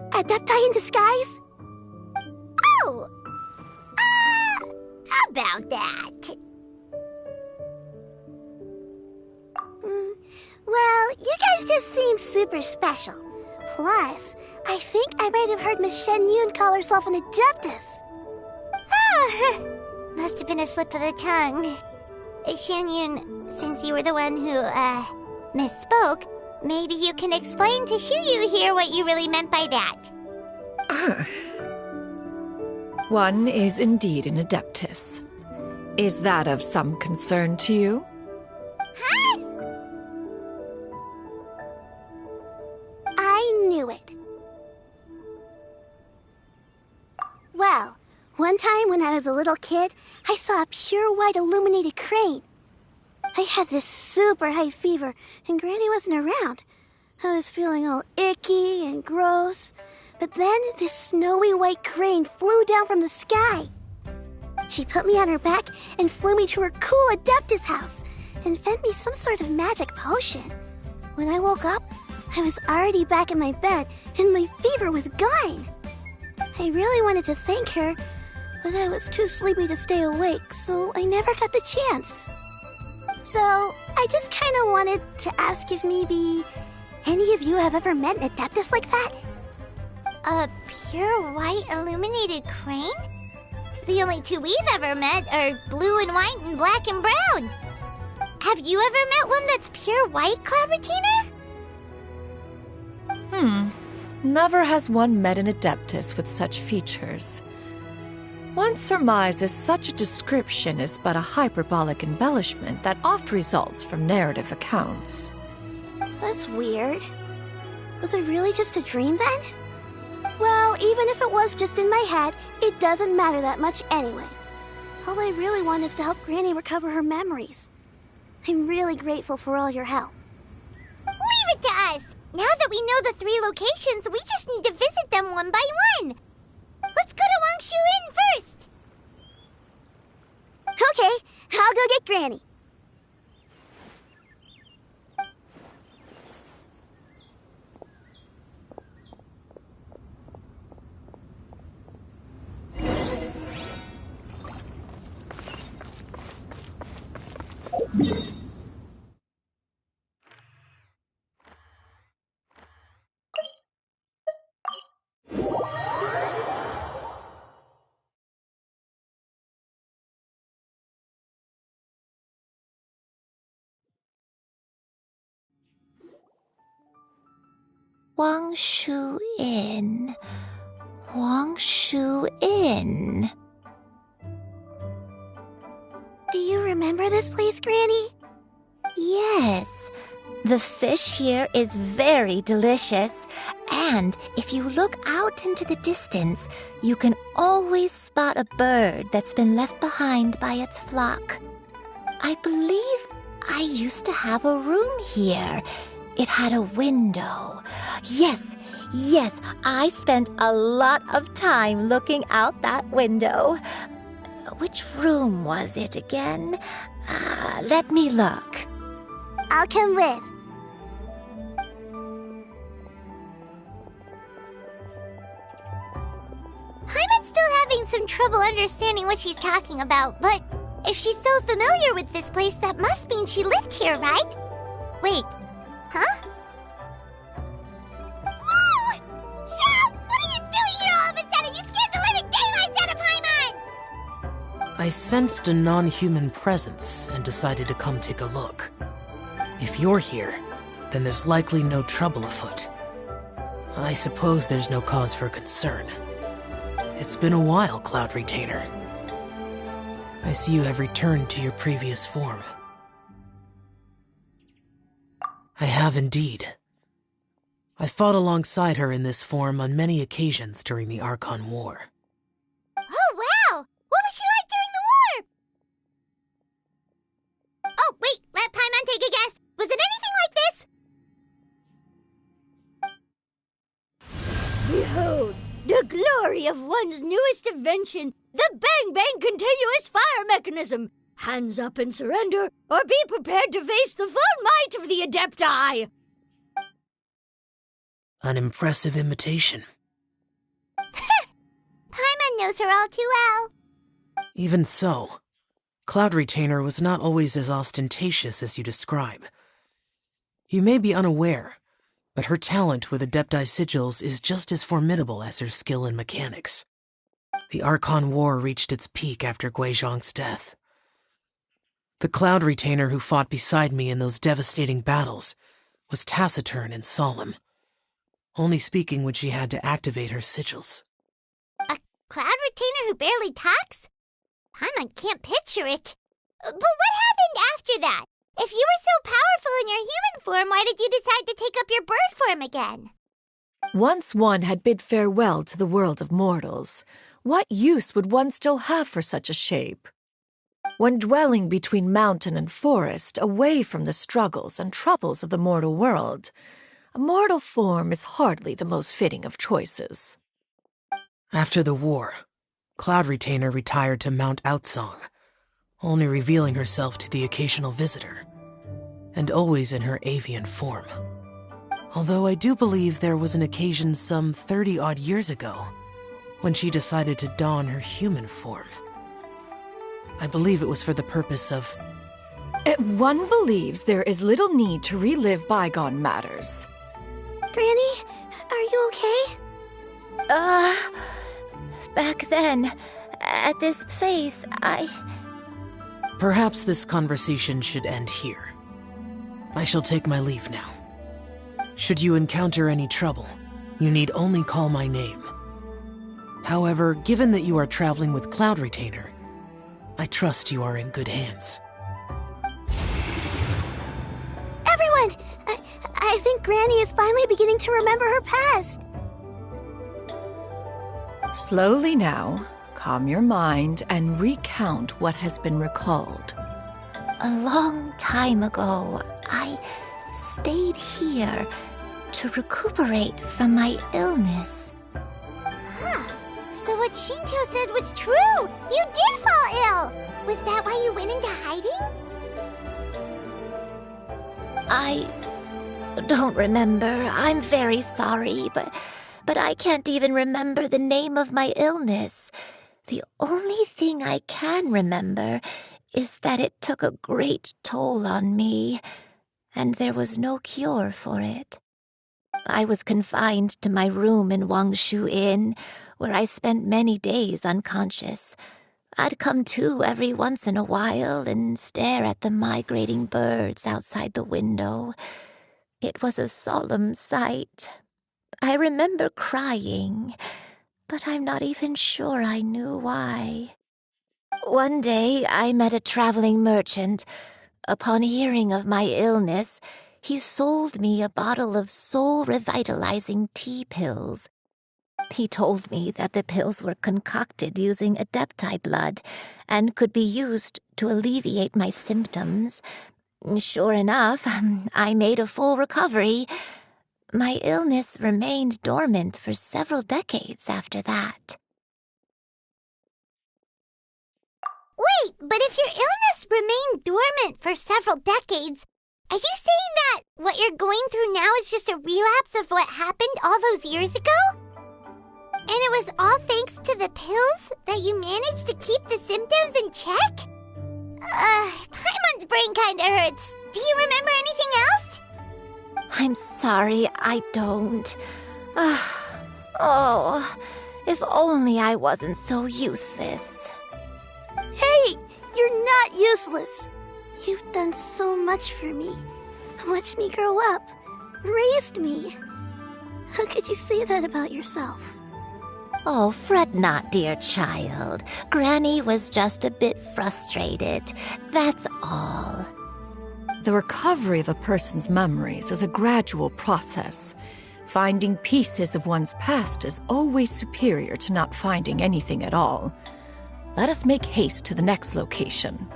adepti in disguise? Oh! About that. Well, you guys just seem super special. Plus, I think I might have heard Miss Shen Yun call herself an adeptus. Must have been a slip of the tongue. Shen Yun, since you were the one who, misspoke, maybe you can explain to Shuyu here what you really meant by that. One is indeed an adeptus. Is that of some concern to you? Huh? I knew it. Well, one time when I was a little kid, I saw a pure white illuminated crane. I had this super high fever, and Granny wasn't around. I was feeling all icky and gross. But then this snowy white crane flew down from the sky. She put me on her back and flew me to her cool Adeptus house and fed me some sort of magic potion. When I woke up, I was already back in my bed and my fever was gone. I really wanted to thank her, but I was too sleepy to stay awake, so I never got the chance. So I just kind of wanted to ask if maybe any of you have ever met an Adeptus like that? A pure white illuminated crane? The only two we've ever met are blue and white and black and brown. Have you ever met one that's pure white, Clabbertiner? Never has one met an adeptus with such features. One surmises such a description is but a hyperbolic embellishment that oft results from narrative accounts. That's weird. Was it really just a dream then? Well, even if it was just in my head, it doesn't matter that much anyway. All I really want is to help Granny recover her memories. I'm really grateful for all your help. Leave it to us! Now that we know the 3 locations, we just need to visit them one by one. Let's go to Wangshu Inn first. Okay, I'll go get Granny. Wangshu Inn. Wangshu Inn. Do you remember this place, Granny? Yes. The fish here is very delicious. And if you look out into the distance, you can always spot a bird that's been left behind by its flock. I believe I used to have a room here. It had a window. Yes, I spent a lot of time looking out that window. Which room was it again? Let me look. I'll come with. Paimon's still having some trouble understanding what she's talking about, but if she's so familiar with this place, that must mean she lived here, right? Wait, huh? Whoa! Shao! What are you doing here all of a sudden? You scared the living daylights out of Paimon! I sensed a non-human presence and decided to come take a look. If you're here, then there's likely no trouble afoot. I suppose there's no cause for concern. It's been a while, Cloud Retainer. I see you have returned to your previous form. I have indeed. I fought alongside her in this form on many occasions during the Archon War. Oh, wow! What was she like during the war? Oh, wait, let Paimon take a guess. Was it anything like this? Behold, the glory of one's newest invention, the Bang Bang Continuous Fire Mechanism. Hands up and surrender, or be prepared to face the full might of the Adepti. An impressive imitation. Paimon knows her all too well. Even so, Cloud Retainer was not always as ostentatious as you describe. You may be unaware, but her talent with Adepti sigils is just as formidable as her skill in mechanics. The Archon War reached its peak after Guizhong's death. The Cloud Retainer who fought beside me in those devastating battles was taciturn and solemn, only speaking when she had to activate her sigils. A Cloud Retainer who barely talks? Paimon can't picture it. But what happened after that? If you were so powerful in your human form, why did you decide to take up your bird form again? Once one had bid farewell to the world of mortals, what use would one still have for such a shape? When dwelling between mountain and forest, away from the struggles and troubles of the mortal world, a mortal form is hardly the most fitting of choices. After the war, Cloud Retainer retired to Mount Outsong, only revealing herself to the occasional visitor, and always in her avian form. Although I do believe there was an occasion some 30-odd years ago when she decided to don her human form. I believe it was for the purpose of... One believes there is little need to relive bygone matters. Granny, are you okay? Back then, at this place, Perhaps this conversation should end here. I shall take my leave now. Should you encounter any trouble, you need only call my name. However, given that you are traveling with Cloud Retainer, I trust you are in good hands. Everyone! I think Granny is finally beginning to remember her past. Slowly now, calm your mind and recount what has been recalled. A long time ago, I stayed here, to recuperate from my illness. Huh. So what Shinto said was true! You did fall ill! Was that why you went into hiding? I don't remember. I'm very sorry, but I can't even remember the name of my illness. The only thing I can remember is that it took a great toll on me, and there was no cure for it. I was confined to my room in Wangshu Inn, where I spent many days unconscious. I'd come to every once in a while and stare at the migrating birds outside the window. It was a solemn sight. I remember crying, but I'm not even sure I knew why. One day, I met a traveling merchant. Upon hearing of my illness, he sold me a bottle of soul-revitalizing tea pills. He told me that the pills were concocted using Adepti blood and could be used to alleviate my symptoms. Sure enough, I made a full recovery. My illness remained dormant for several decades after that. Wait, but if your illness remained dormant for several decades, are you saying that what you're going through now is just a relapse of what happened all those years ago? And it was all thanks to the pills that you managed to keep the symptoms in check? Paimon's brain kinda hurts. Do you remember anything else? I'm sorry, I don't. Oh, if only I wasn't so useless. Hey, you're not useless. You've done so much for me. Watched me grow up. Raised me. How could you say that about yourself? Oh, fret not, dear child. Granny was just a bit frustrated. That's all. The recovery of a person's memories is a gradual process. Finding pieces of one's past is always superior to not finding anything at all. Let us make haste to the next location.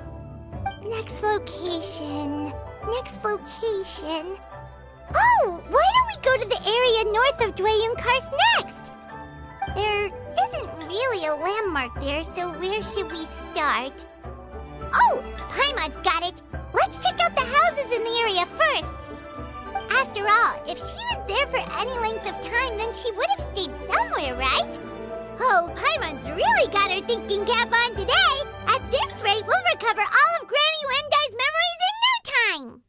Next location. Oh, why don't we go to the area north of Dwayunkars next? There isn't really a landmark there, so where should we start? Oh, Paimon's got it. Let's check out the houses in the area first. After all, if she was there for any length of time, then she would have stayed somewhere, right? Oh, Paimon's really got her thinking cap on today. At this rate, we'll recover all of Granny Wendai's memories in no time.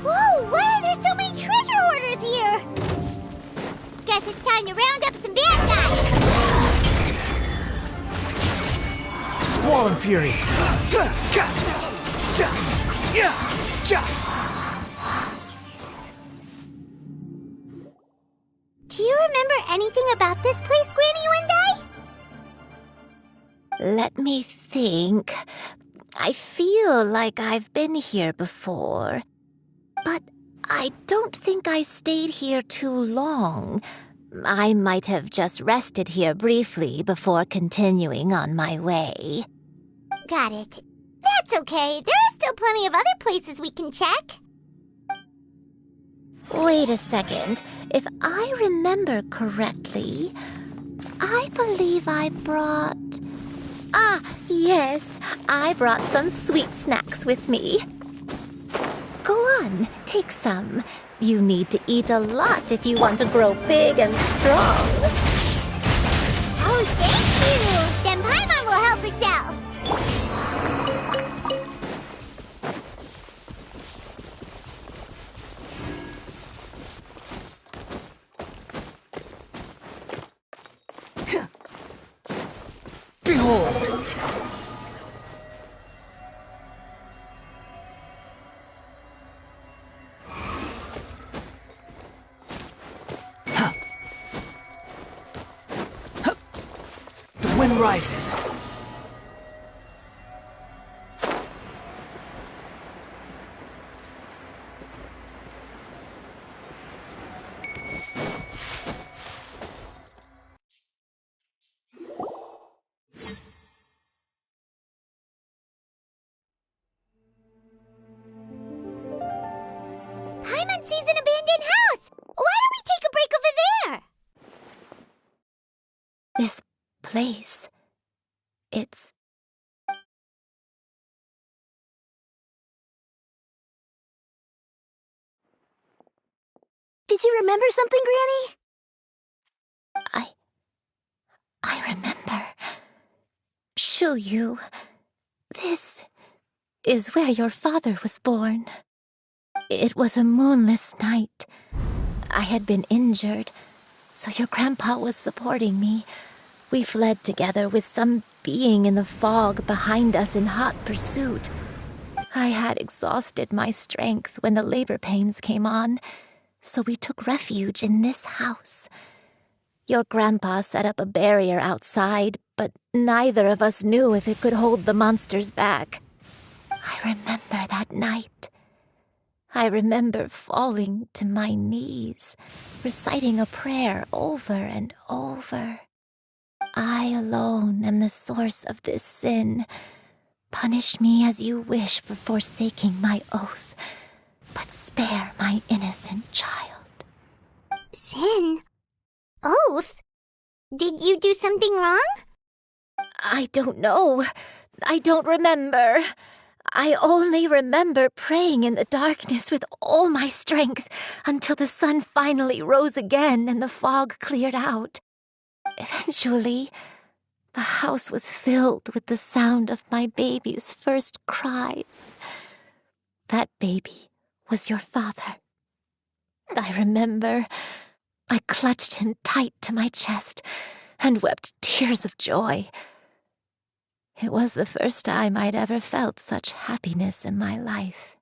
Whoa, why are there so many treasure hoarders here? Guess it's time to round up some bad guys. Squall and Fury. Do you remember anything about this place, Granny Wendai? Let me think. I feel like I've been here before, but I don't think I stayed here too long. I might have just rested here briefly before continuing on my way. Got it. That's okay. There are still plenty of other places we can check. Wait a second. If I remember correctly, I believe I brought... Ah, yes. I brought some sweet snacks with me. Go on, take some. You need to eat a lot if you want to grow big and strong. Oh, thank you. Then Paimon will help herself. Behold! sun rises. Paimon sees an abandoned house! Why don't we take a break over there? This place. It's. Did you remember something, Granny? I remember. Shuyu. This is where your father was born. It was a moonless night. I had been injured, so your grandpa was supporting me. We fled together with some being in the fog behind us in hot pursuit. I had exhausted my strength when the labor pains came on, so we took refuge in this house. Your grandpa set up a barrier outside, but neither of us knew if it could hold the monsters back. I remember that night. I remember falling to my knees, reciting a prayer over and over. I alone am the source of this sin. Punish me as you wish for forsaking my oath, but spare my innocent child. Sin? Oath? Did you do something wrong? I don't know. I don't remember. I only remember praying in the darkness with all my strength until the sun finally rose again and the fog cleared out. Eventually, the house was filled with the sound of my baby's first cries. That baby was your father. I remember I clutched him tight to my chest and wept tears of joy. It was the first time I'd ever felt such happiness in my life.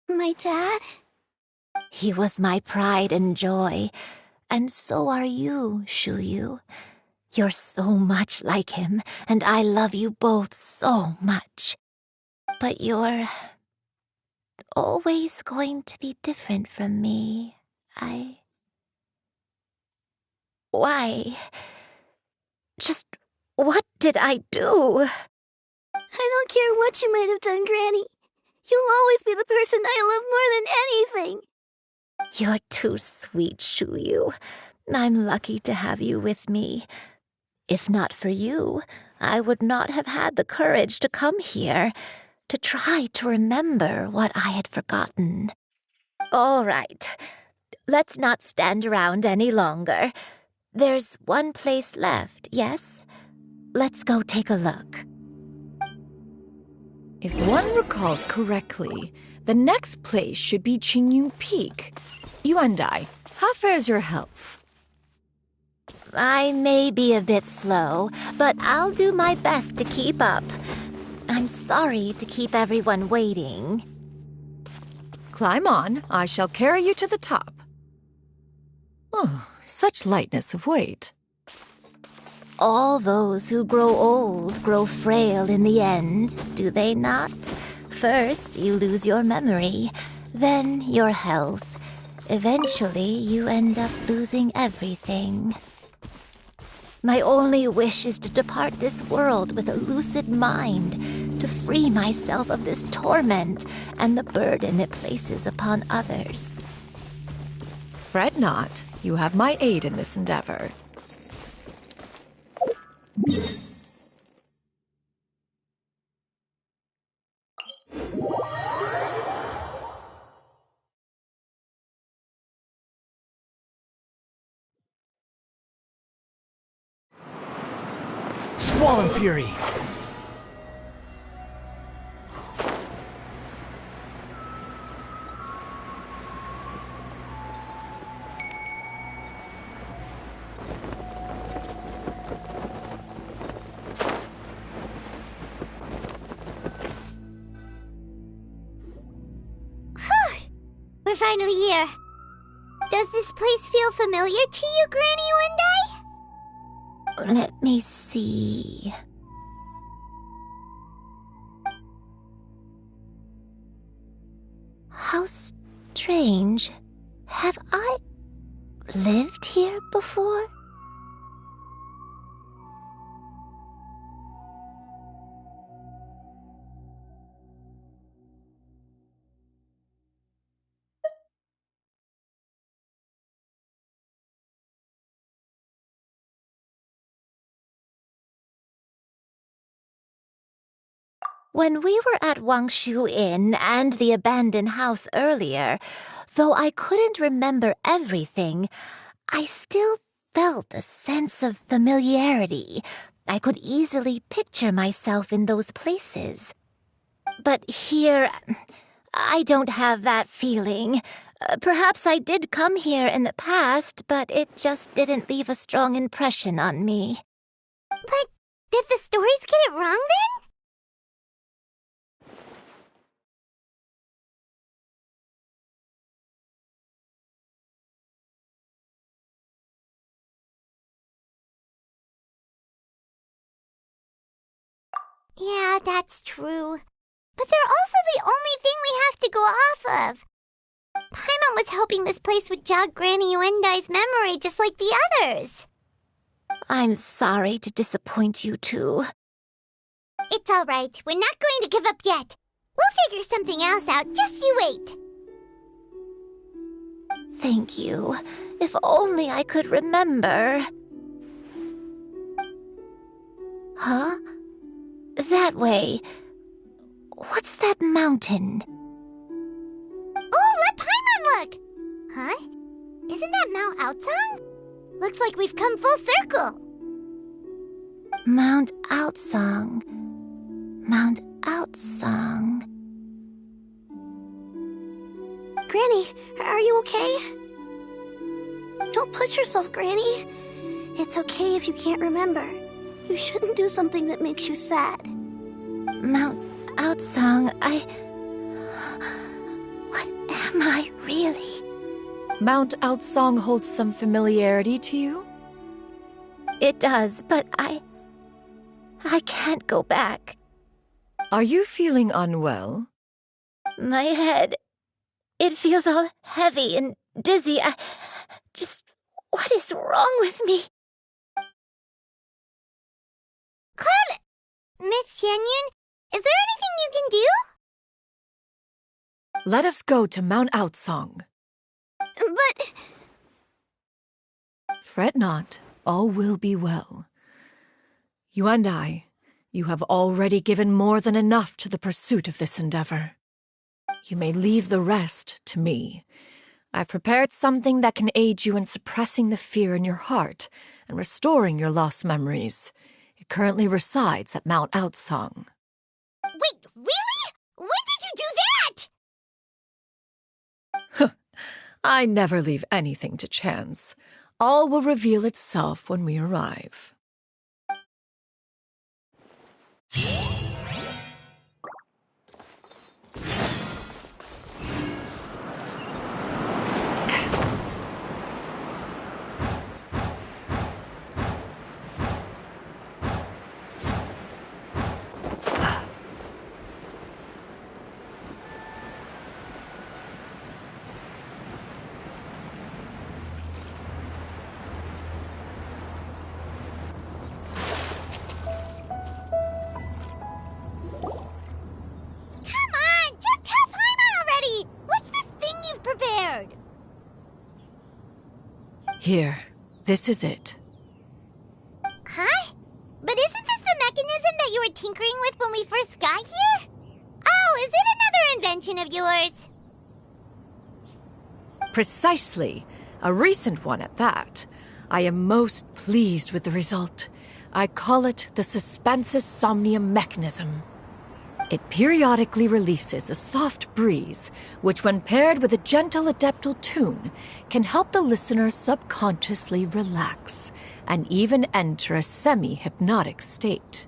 My dad? He was my pride and joy, and so are you, Shuyu. You're so much like him, and I love you both so much. But you're always going to be different from me. Why? Just what did I do? I don't care what you might have done, Granny. You'll always be the person I love more than anything. You're too sweet, Shuyu. I'm lucky to have you with me. If not for you, I would not have had the courage to come here, to try to remember what I had forgotten. All right, let's not stand around any longer. There's one place left, yes? Let's go take a look. If one recalls correctly, the next place should be Qingyun Peak. Yuandai, how fares your health? I may be a bit slow, but I'll do my best to keep up. I'm sorry to keep everyone waiting. Climb on. I shall carry you to the top. Oh, such lightness of weight. All those who grow old grow frail in the end, do they not? First, you lose your memory, then your health. Eventually, you end up losing everything. My only wish is to depart this world with a lucid mind, to free myself of this torment and the burden it places upon others. Fret not. You have my aid in this endeavor. Swollen Fury! We're finally here. Does this place feel familiar to you, Granny Yuandai? Let me see. How strange. Have I lived here before? When we were at Wangshu Inn and the abandoned house earlier, though I couldn't remember everything, I still felt a sense of familiarity. I could easily picture myself in those places. But here, I don't have that feeling. Perhaps I did come here in the past, but it just didn't leave a strong impression on me. But did the stories get it wrong then? Yeah, that's true. But they're also the only thing we have to go off of. Paimon was hoping this place would jog Granny Uendai's memory just like the others. I'm sorry to disappoint you too. It's all right. We're not going to give up yet. We'll figure something else out. Just you wait. Thank you. If only I could remember. Huh? That way. What's that mountain? Oh, let Paimon look! Huh? Isn't that Mount Outsang? Looks like we've come full circle. Mount Outsang. Mount Outsang. Granny, are you okay? Don't push yourself, Granny. It's okay if you can't remember. You shouldn't do something that makes you sad. Mount Outsang, What am I really? Mount Outsang holds some familiarity to you? It does, but I can't go back. Are you feeling unwell? My head, it feels all heavy and dizzy. What is wrong with me? Cloud, Miss Xianyun, is there anything you can do? Let us go to Mount Outsang. But... Fret not, all will be well. You and I, you have already given more than enough to the pursuit of this endeavor. You may leave the rest to me. I've prepared something that can aid you in suppressing the fear in your heart and restoring your lost memories. It currently resides at Mount Outsang. Wait, really? When did you do that? I never leave anything to chance. All will reveal itself when we arrive. Here, this is it. Huh? But isn't this the mechanism that you were tinkering with when we first got here? Oh, is it another invention of yours? Precisely. A recent one at that. I am most pleased with the result. I call it the Suspensus Somnium mechanism. It periodically releases a soft breeze, which when paired with a gentle adeptal tune, can help the listener subconsciously relax and even enter a semi-hypnotic state.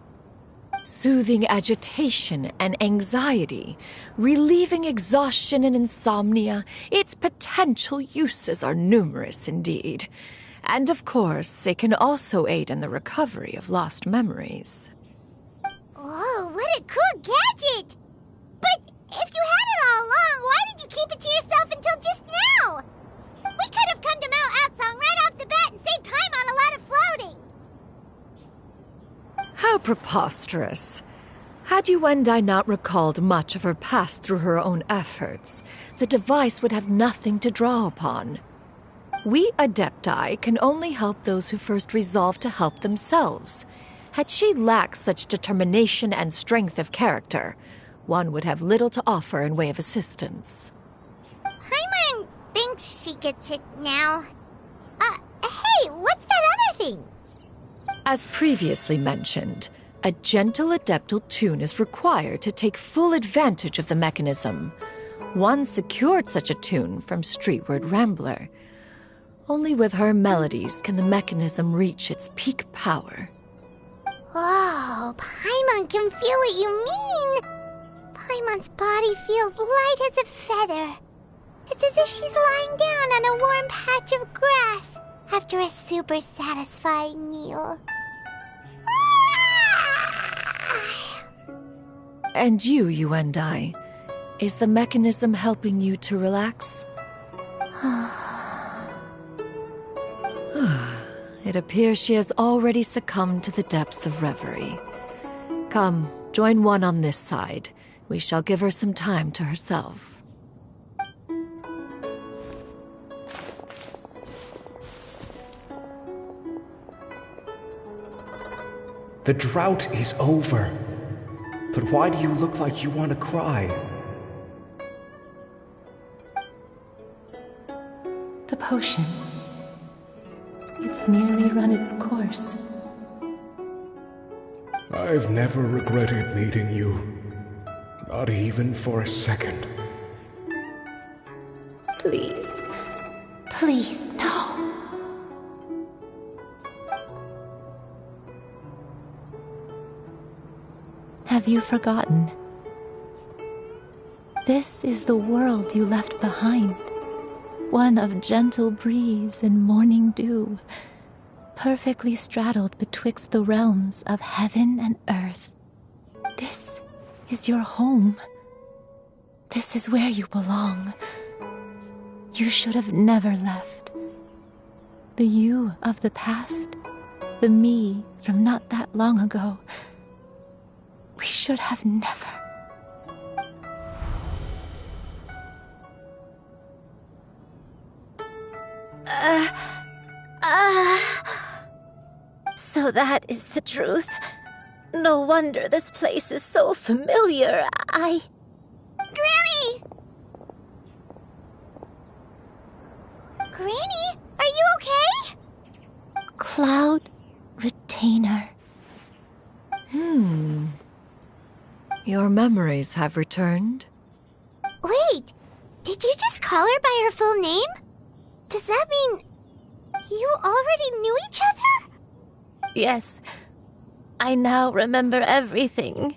Soothing agitation and anxiety, relieving exhaustion and insomnia, its potential uses are numerous indeed. And of course, it can also aid in the recovery of lost memories. Whoa, what a cool gadget! But if you had it all along, why did you keep it to yourself until just now? We could have come to Mount Outsong right off the bat and saved Paimon a lot of floating. How preposterous. Had Yuendai not recalled much of her past through her own efforts, the device would have nothing to draw upon. We Adepti can only help those who first resolve to help themselves. Had she lacked such determination and strength of character, one would have little to offer in way of assistance. Paimon thinks she gets it now. Hey, what's that other thing? As previously mentioned, a gentle adeptal tune is required to take full advantage of the mechanism. One secured such a tune from Streetward Rambler. Only with her melodies can the mechanism reach its peak power. Whoa, Paimon can feel what you mean. Paimon's body feels light as a feather. It's as if she's lying down on a warm patch of grass after a super satisfying meal. And you, Yuendai, is the mechanism helping you to relax? It appears she has already succumbed to the depths of reverie. Come, join one on this side. We shall give her some time to herself. The drought is over. But why do you look like you want to cry? The potion. It's nearly run its course. I've never regretted meeting you. Not even for a second. Please. Please, no. Have you forgotten? This is the world you left behind. One of gentle breeze and morning dew, perfectly straddled betwixt the realms of heaven and earth. This is your home. This is where you belong. You should have never left. The you of the past, the me from not that long ago, we should have never. So that is the truth. No wonder this place is so familiar. Granny! Granny, are you okay? Cloud Retainer. Your memories have returned? Wait, did you just call her by her full name? Does that mean you already knew each other? Yes. I now remember everything.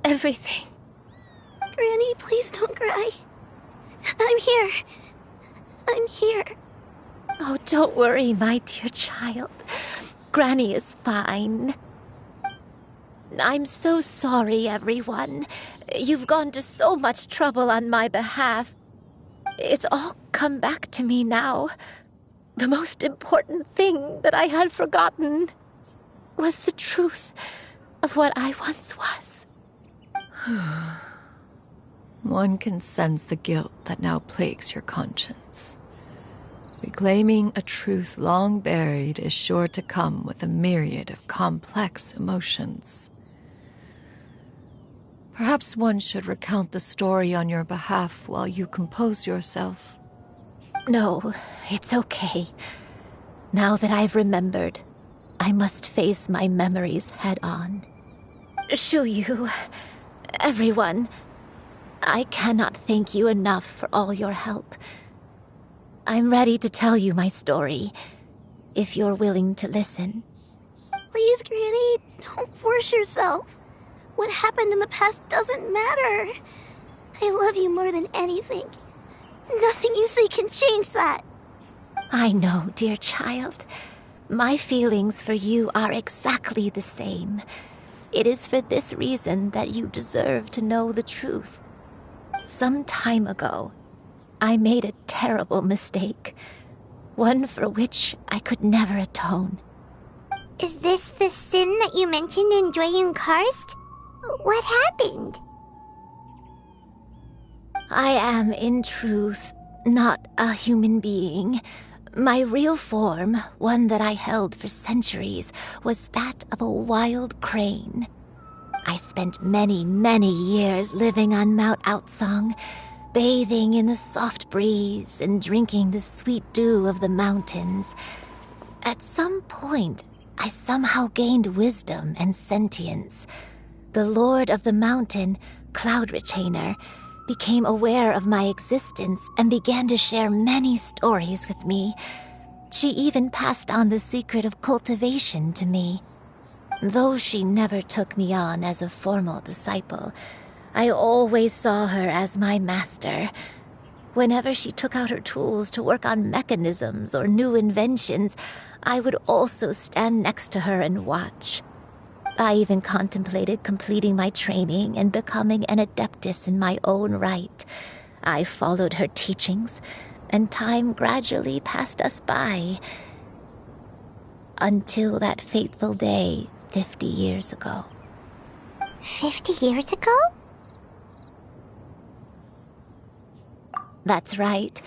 Everything. Granny, please don't cry. I'm here. I'm here. Oh, don't worry, my dear child. Granny is fine. I'm so sorry, everyone. You've gone to so much trouble on my behalf. It's all come back to me now. The most important thing that I had forgotten was the truth of what I once was. One can sense the guilt that now plagues your conscience. Reclaiming a truth long buried is sure to come with a myriad of complex emotions. Perhaps one should recount the story on your behalf while you compose yourself. No, it's okay. Now that I've remembered, I must face my memories head on. Shuyu, everyone, I cannot thank you enough for all your help. I'm ready to tell you my story, if you're willing to listen. Please, Granny, don't force yourself. What happened in the past doesn't matter. I love you more than anything. Nothing you say can change that. I know, dear child. My feelings for you are exactly the same. It is for this reason that you deserve to know the truth. Some time ago, I made a terrible mistake, one for which I could never atone. Is this the sin that you mentioned in Dwayne Karst? What happened? I am, in truth, not a human being. My real form, one that I held for centuries, was that of a wild crane. I spent many, many years living on Mount Outsong, bathing in the soft breeze and drinking the sweet dew of the mountains. At some point, I somehow gained wisdom and sentience. The Lord of the Mountain, Cloud Retainer, became aware of my existence and began to share many stories with me. She even passed on the secret of cultivation to me. Though she never took me on as a formal disciple, I always saw her as my master. Whenever she took out her tools to work on mechanisms or new inventions, I would also stand next to her and watch. I even contemplated completing my training and becoming an adeptus in my own right. I followed her teachings, and time gradually passed us by. Until that fateful day 50 years ago. 50 years ago? That's right.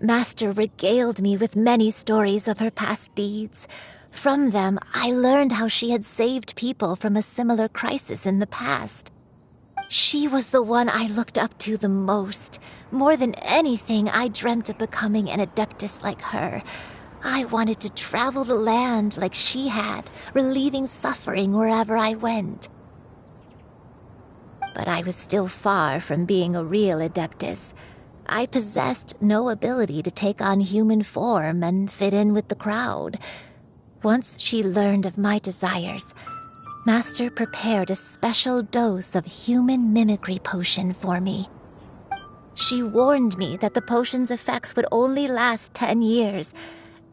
Master regaled me with many stories of her past deeds. From them, I learned how she had saved people from a similar crisis in the past. She was the one I looked up to the most. More than anything, I dreamt of becoming an adeptus like her. I wanted to travel the land like she had, relieving suffering wherever I went. But I was still far from being a real adeptus. I possessed no ability to take on human form and fit in with the crowd. Once she learned of my desires, Master prepared a special dose of human mimicry potion for me. She warned me that the potion's effects would only last 10 years,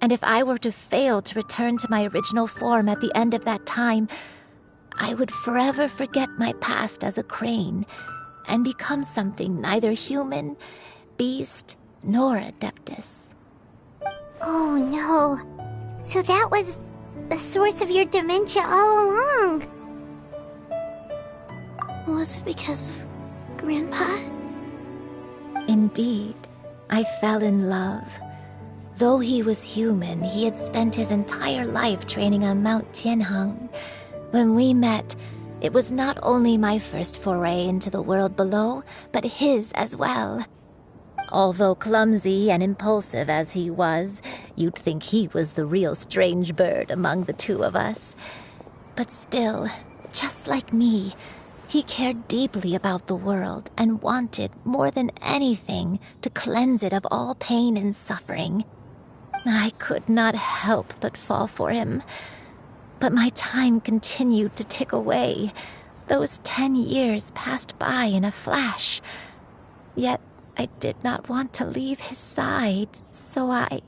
and if I were to fail to return to my original form at the end of that time, I would forever forget my past as a crane and become something neither human, beast, nor adeptus. Oh no. So that was the source of your dementia all along. Was it because of Grandpa? Indeed, I fell in love. Though he was human, he had spent his entire life training on Mount Tianheng. When we met, it was not only my first foray into the world below, but his as well. Although clumsy and impulsive as he was, you'd think he was the real strange bird among the two of us. But still, just like me, he cared deeply about the world and wanted, more than anything, to cleanse it of all pain and suffering. I could not help but fall for him. But my time continued to tick away. Those 10 years passed by in a flash. Yet I did not want to leave his side, so I...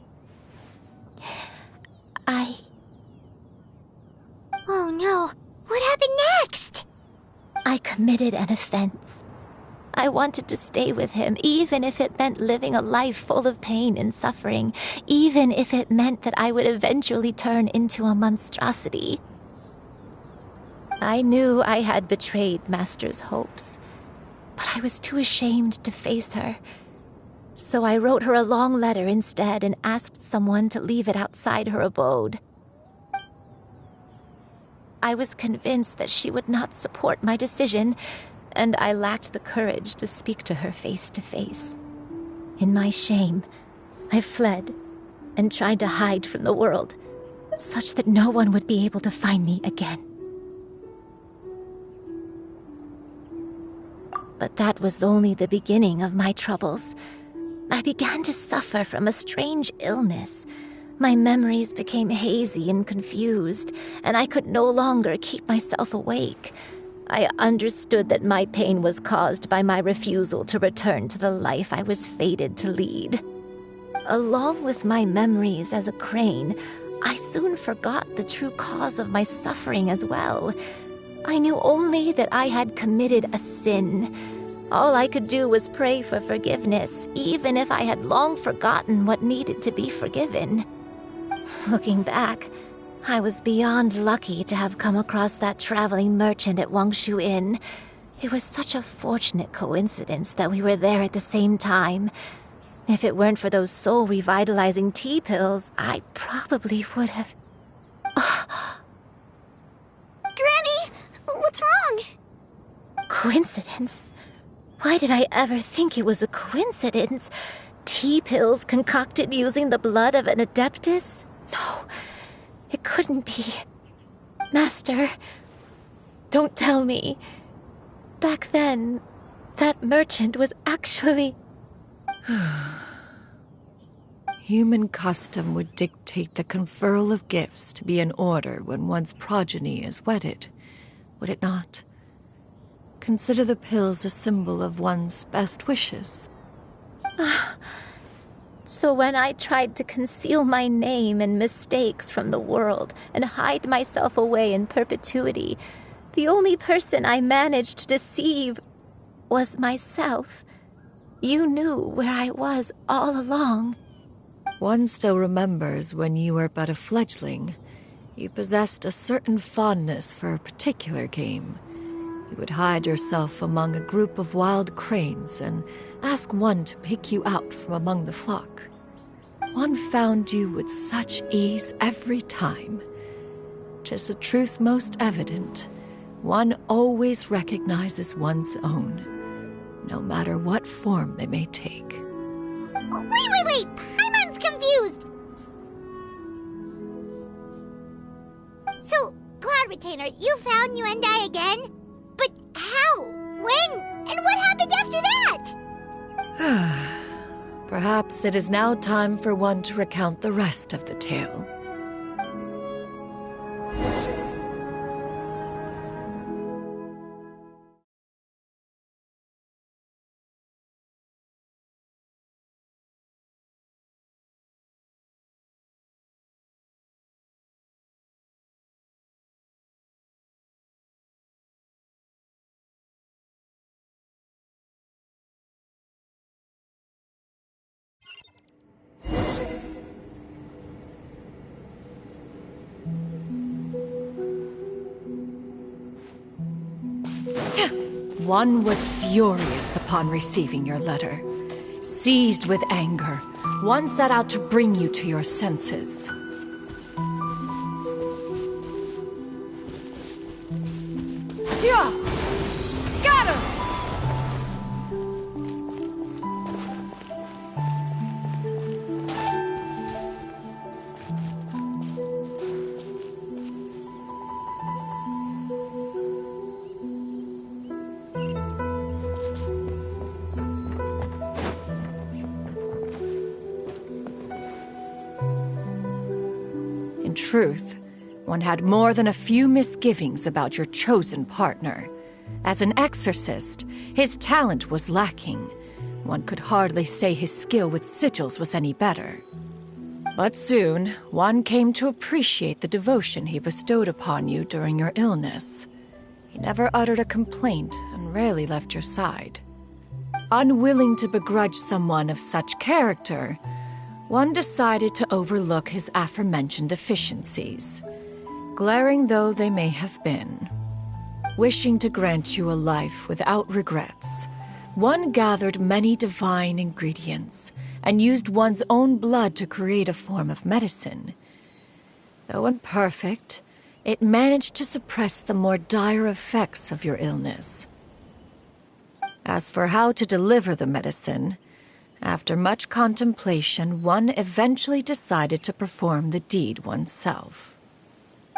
Oh no, what happened next? I committed an offense. I wanted to stay with him, even if it meant living a life full of pain and suffering, even if it meant that I would eventually turn into a monstrosity. I knew I had betrayed Master's hopes, but I was too ashamed to face her. So I wrote her a long letter instead and asked someone to leave it outside her abode. I was convinced that she would not support my decision, and I lacked the courage to speak to her face to face. In my shame, I fled and tried to hide from the world, such that no one would be able to find me again. But that was only the beginning of my troubles. I began to suffer from a strange illness. My memories became hazy and confused, and I could no longer keep myself awake. I understood that my pain was caused by my refusal to return to the life I was fated to lead. along with my memories as a crane, I soon forgot the true cause of my suffering as well. I knew only that I had committed a sin. All I could do was pray for forgiveness, even if I had long forgotten what needed to be forgiven. Looking back, I was beyond lucky to have come across that traveling merchant at Wangshu Inn. It was such a fortunate coincidence that we were there at the same time. If it weren't for those soul-revitalizing tea pills, I probably would have... Granny! What's wrong? Coincidence? Why did I ever think it was a coincidence? Tea pills concocted using the blood of an adeptus? No, it couldn't be. Master, don't tell me. Back then, that merchant was actually... Human custom would dictate the conferral of gifts to be in order when one's progeny is wedded, would it not? Consider the pills a symbol of one's best wishes. So when I tried to conceal my name and mistakes from the world and hide myself away in perpetuity, the only person I managed to deceive was myself. You knew where I was all along. One still remembers when you were but a fledgling. You possessed a certain fondness for a particular game. You would hide yourself among a group of wild cranes and ask one to pick you out from among the flock. One found you with such ease every time. 'Tis a truth most evident. One always recognizes one's own, no matter what form they may take. Wait! Paimon's confused! So, Cloud Retainer, you found Yuendai again? But how? When? And what happened after that? Perhaps it is now time for one to recount the rest of the tale. One was furious upon receiving your letter. Seized with anger, one set out to bring you to your senses. Yeah! Got him! In truth, one had more than a few misgivings about your chosen partner. As an exorcist, his talent was lacking. One could hardly say his skill with sigils was any better. But soon, one came to appreciate the devotion he bestowed upon you during your illness. He never uttered a complaint and rarely left your side. Unwilling to begrudge someone of such character, one decided to overlook his aforementioned deficiencies, glaring though they may have been. Wishing to grant you a life without regrets, one gathered many divine ingredients and used one's own blood to create a form of medicine. Though imperfect, it managed to suppress the more dire effects of your illness. As for how to deliver the medicine, after much contemplation, one eventually decided to perform the deed oneself.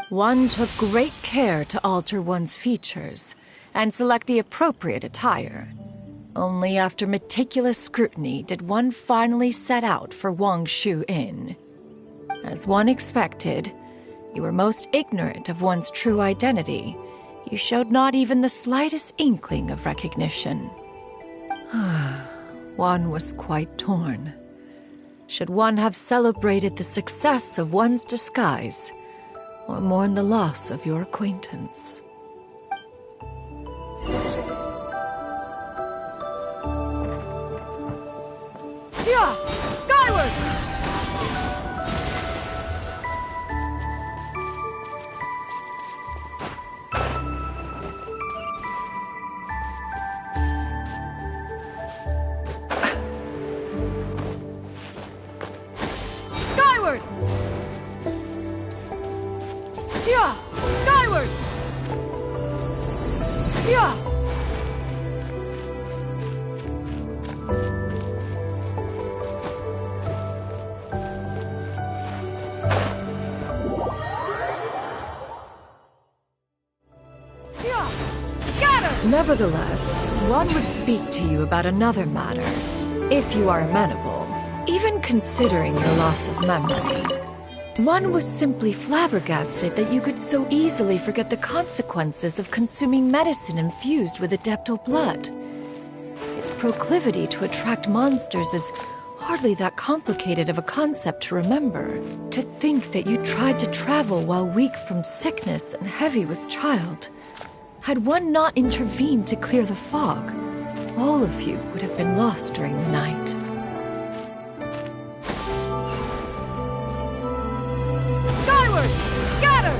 One took great care to alter one's features and select the appropriate attire. Only after meticulous scrutiny did one finally set out for Wangshu Inn. As one expected, you were most ignorant of one's true identity. You showed not even the slightest inkling of recognition. One was quite torn. should one have celebrated the success of one's disguise, or mourn the loss of your acquaintance. Yeah! Skyward! Skyward! Yeah! Skyward! Yeah! Nevertheless, one would speak to you about another matter, if you are amenable, even considering your loss of memory. One was simply flabbergasted that you could so easily forget the consequences of consuming medicine infused with adeptal blood. Its proclivity to attract monsters is hardly that complicated of a concept to remember. To think that you tried to travel while weak from sickness and heavy with child. Had one not intervened to clear the fog, all of you would have been lost during the night. Skyward! Scatter!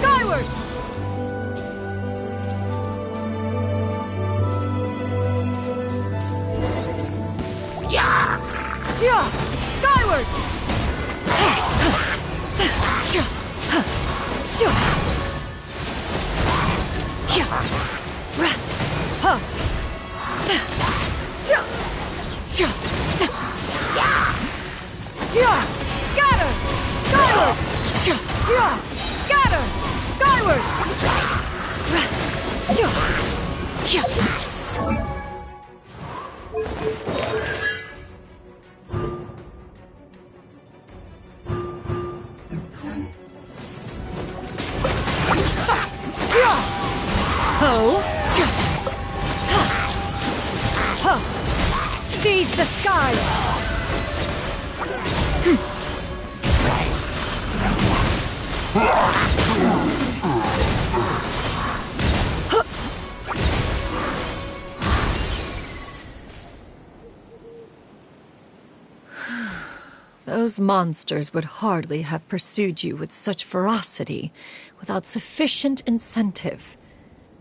Skyward! Yeah! Yeah! Skyward! Yeah! Scatter! Skyward! Yeah! Scatter! Skyward! Seize the skies! Those monsters would hardly have pursued you with such ferocity without sufficient incentive.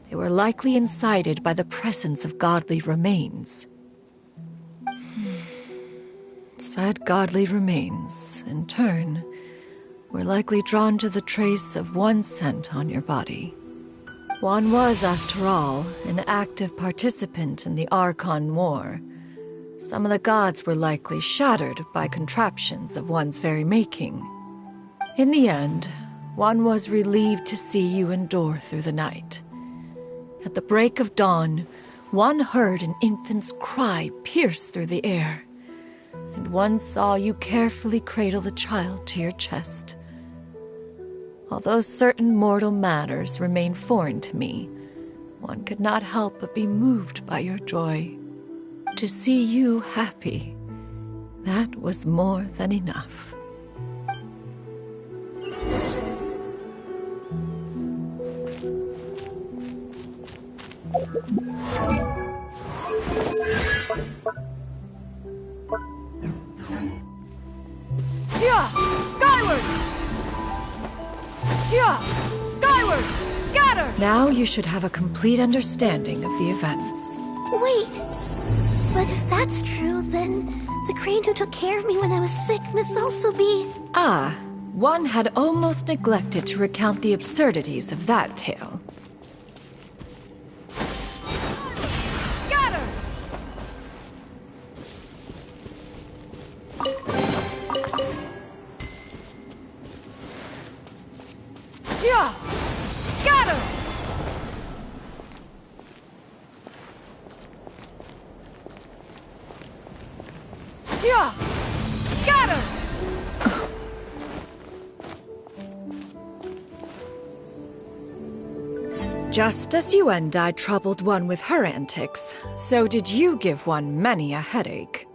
They were likely incited by the presence of godly remains. Said godly remains, in turn, were likely drawn to the trace of one scent on your body. One was, after all, an active participant in the Archon War. Some of the gods were likely shattered by contraptions of one's very making. In the end, one was relieved to see you endure through the night. At the break of dawn, one heard an infant's cry pierce through the air, and one saw you carefully cradle the child to your chest. Although certain mortal matters remain foreign to me, one could not help but be moved by your joy. To see you happy, that was more than enough. Yeah! Skyward! Yeah! Skyward! Scatter! Now you should have a complete understanding of the events. Wait! But if that's true, then the crane who took care of me when I was sick must also be... Ah, one had almost neglected to recount the absurdities of that tale. Scatter! Yeah! Scatter! Yeah! Scatter! Just as you and I troubled one with her antics, so did you give one many a headache.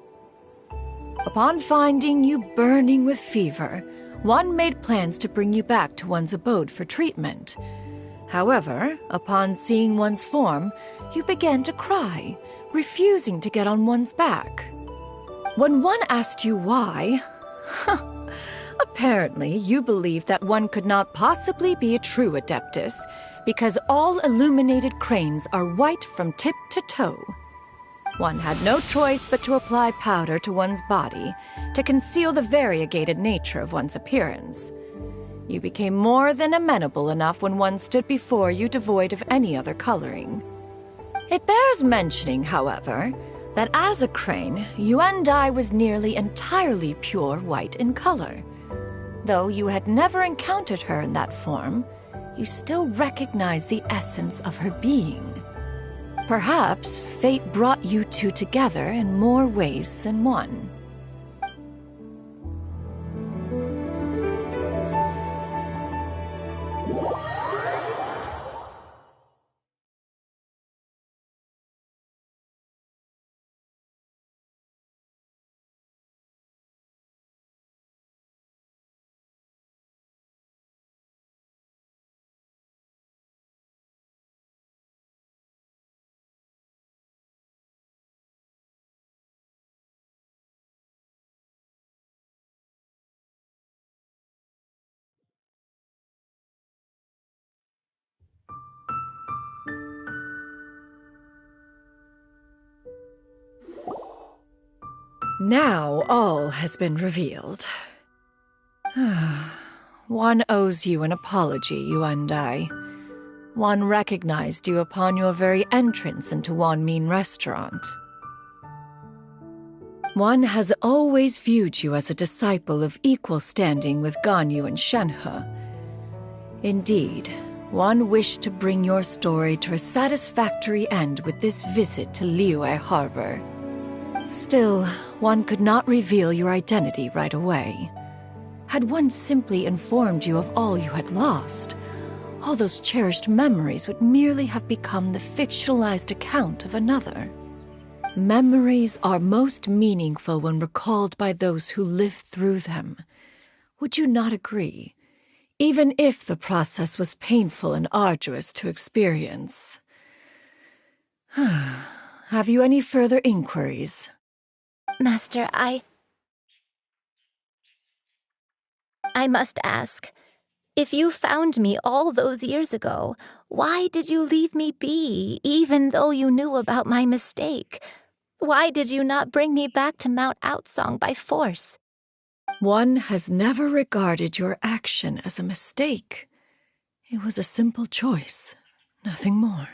Upon finding you burning with fever, one made plans to bring you back to one's abode for treatment. However, upon seeing one's form, you began to cry, refusing to get on one's back. When one asked you why, apparently you believed that one could not possibly be a true Adeptus, because all illuminated cranes are white from tip to toe. One had no choice but to apply powder to one's body to conceal the variegated nature of one's appearance. You became more than amenable enough when one stood before you devoid of any other coloring. It bears mentioning, however, that as a crane, Yuendai was nearly entirely pure white in color. Though you had never encountered her in that form, you still recognized the essence of her being. Perhaps fate brought you two together in more ways than one. Now all has been revealed. One owes you an apology, Yuendai. One recognized you upon your very entrance into Wanmin Restaurant. One has always viewed you as a disciple of equal standing with Ganyu and Shenhe. Indeed, one wished to bring your story to a satisfactory end with this visit to Liyue Harbor. Still, one could not reveal your identity right away. Had one simply informed you of all you had lost, all those cherished memories would merely have become the fictionalized account of another. Memories are most meaningful when recalled by those who lived through them. Would you not agree? Even if the process was painful and arduous to experience. Have you any further inquiries? Master, I must ask, if you found me all those years ago, why did you leave me be, even though you knew about my mistake? Why did you not bring me back to Mount Outsong by force? One has never regarded your action as a mistake. It was a simple choice, nothing more.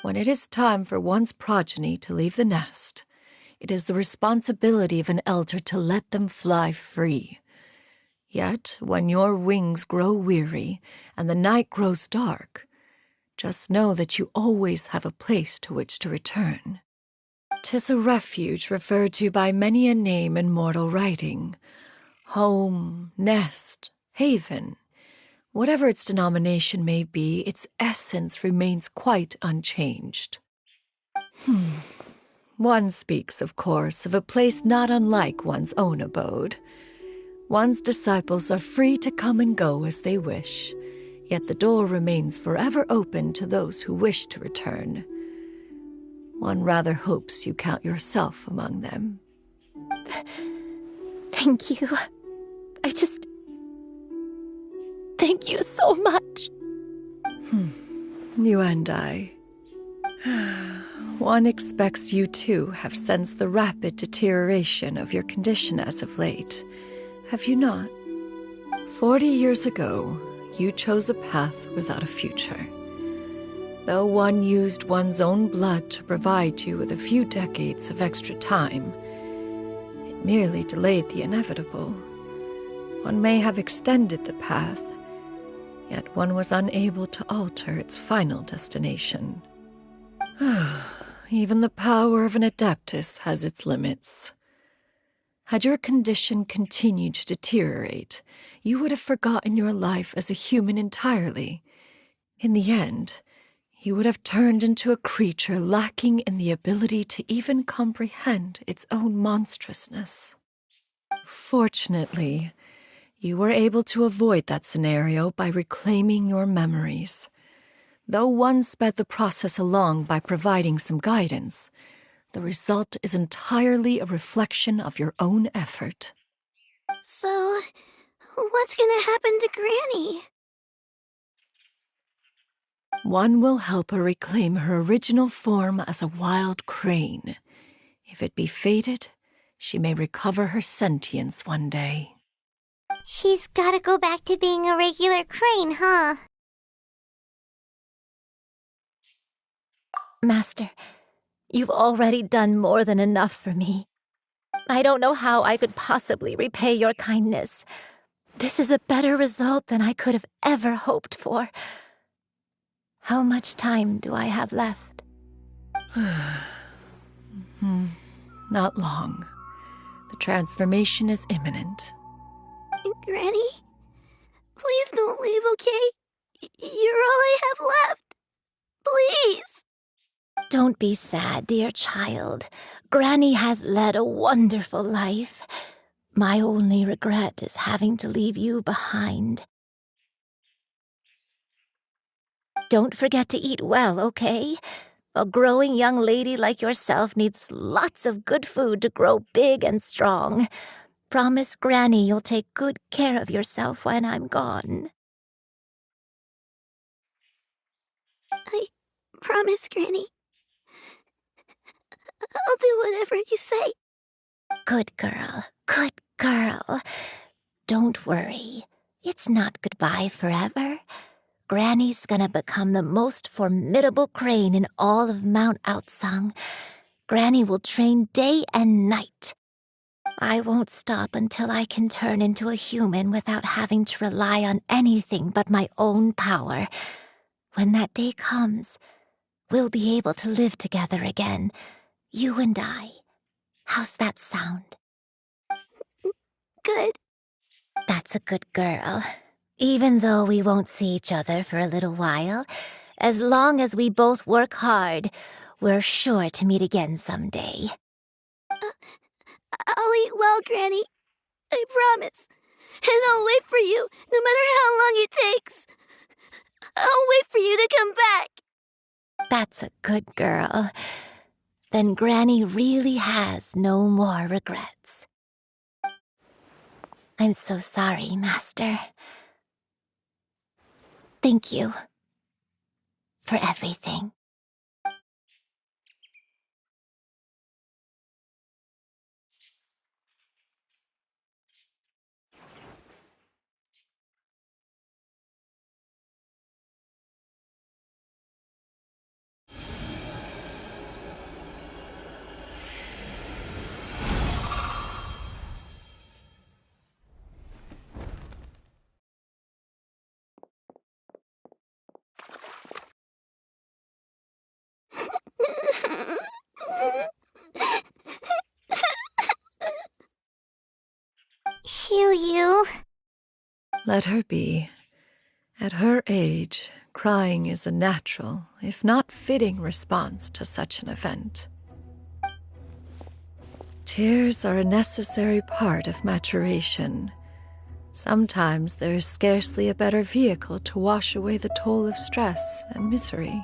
When it is time for one's progeny to leave the nest, it is the responsibility of an elder to let them fly free. Yet, when your wings grow weary and the night grows dark, just know that you always have a place to which to return. 'Tis a refuge referred to by many a name in mortal writing. Home, nest, haven. Whatever its denomination may be, its essence remains quite unchanged. One speaks, of course, of a place not unlike one's own abode. One's disciples are free to come and go as they wish, yet the door remains forever open to those who wish to return. One rather hopes you count yourself among them. Thank you. Thank you so much. You and I. One expects you too have sensed the rapid deterioration of your condition as of late. Have you not? 40 years ago, you chose a path without a future. Though one used one's own blood to provide you with a few decades of extra time, it merely delayed the inevitable. One may have extended the path, yet one was unable to alter its final destination. Even the power of an Adeptus has its limits. Had your condition continued to deteriorate, you would have forgotten your life as a human entirely. In the end, you would have turned into a creature lacking in the ability to even comprehend its own monstrousness. Fortunately, you were able to avoid that scenario by reclaiming your memories. Though one sped the process along by providing some guidance, the result is entirely a reflection of your own effort. So, what's gonna happen to Granny? One will help her reclaim her original form as a wild crane. If it be fated, she may recover her sentience one day. She's gotta go back to being a regular crane, huh? Master, you've already done more than enough for me. I don't know how I could possibly repay your kindness. This is a better result than I could have ever hoped for. How much time do I have left? Not long. The transformation is imminent. Granny? Please don't leave, okay? You're all I have left. Please. Don't be sad, dear child. Granny has led a wonderful life. My only regret is having to leave you behind. Don't forget to eat well, okay? A growing young lady like yourself needs lots of good food to grow big and strong. Promise Granny you'll take good care of yourself when I'm gone. I promise, Granny. I'll do whatever you say. Good girl, good girl. Don't worry. It's not goodbye forever. Granny's gonna become the most formidable crane in all of Mount Outsung. Granny will train day and night. I won't stop until I can turn into a human without having to rely on anything but my own power. When that day comes, we'll be able to live together again, you and I. How's that sound? Good. That's a good girl. Even though we won't see each other for a little while, as long as we both work hard, we're sure to meet again someday. I'll eat well, Granny. I promise. And I'll wait for you, no matter how long it takes. I'll wait for you to come back. That's a good girl. Then Granny really has no more regrets. I'm so sorry, Master. Thank you for everything. Xiu-Yu. Let her be. At her age, crying is a natural, if not fitting, response to such an event. Tears are a necessary part of maturation. Sometimes there is scarcely a better vehicle to wash away the toll of stress and misery.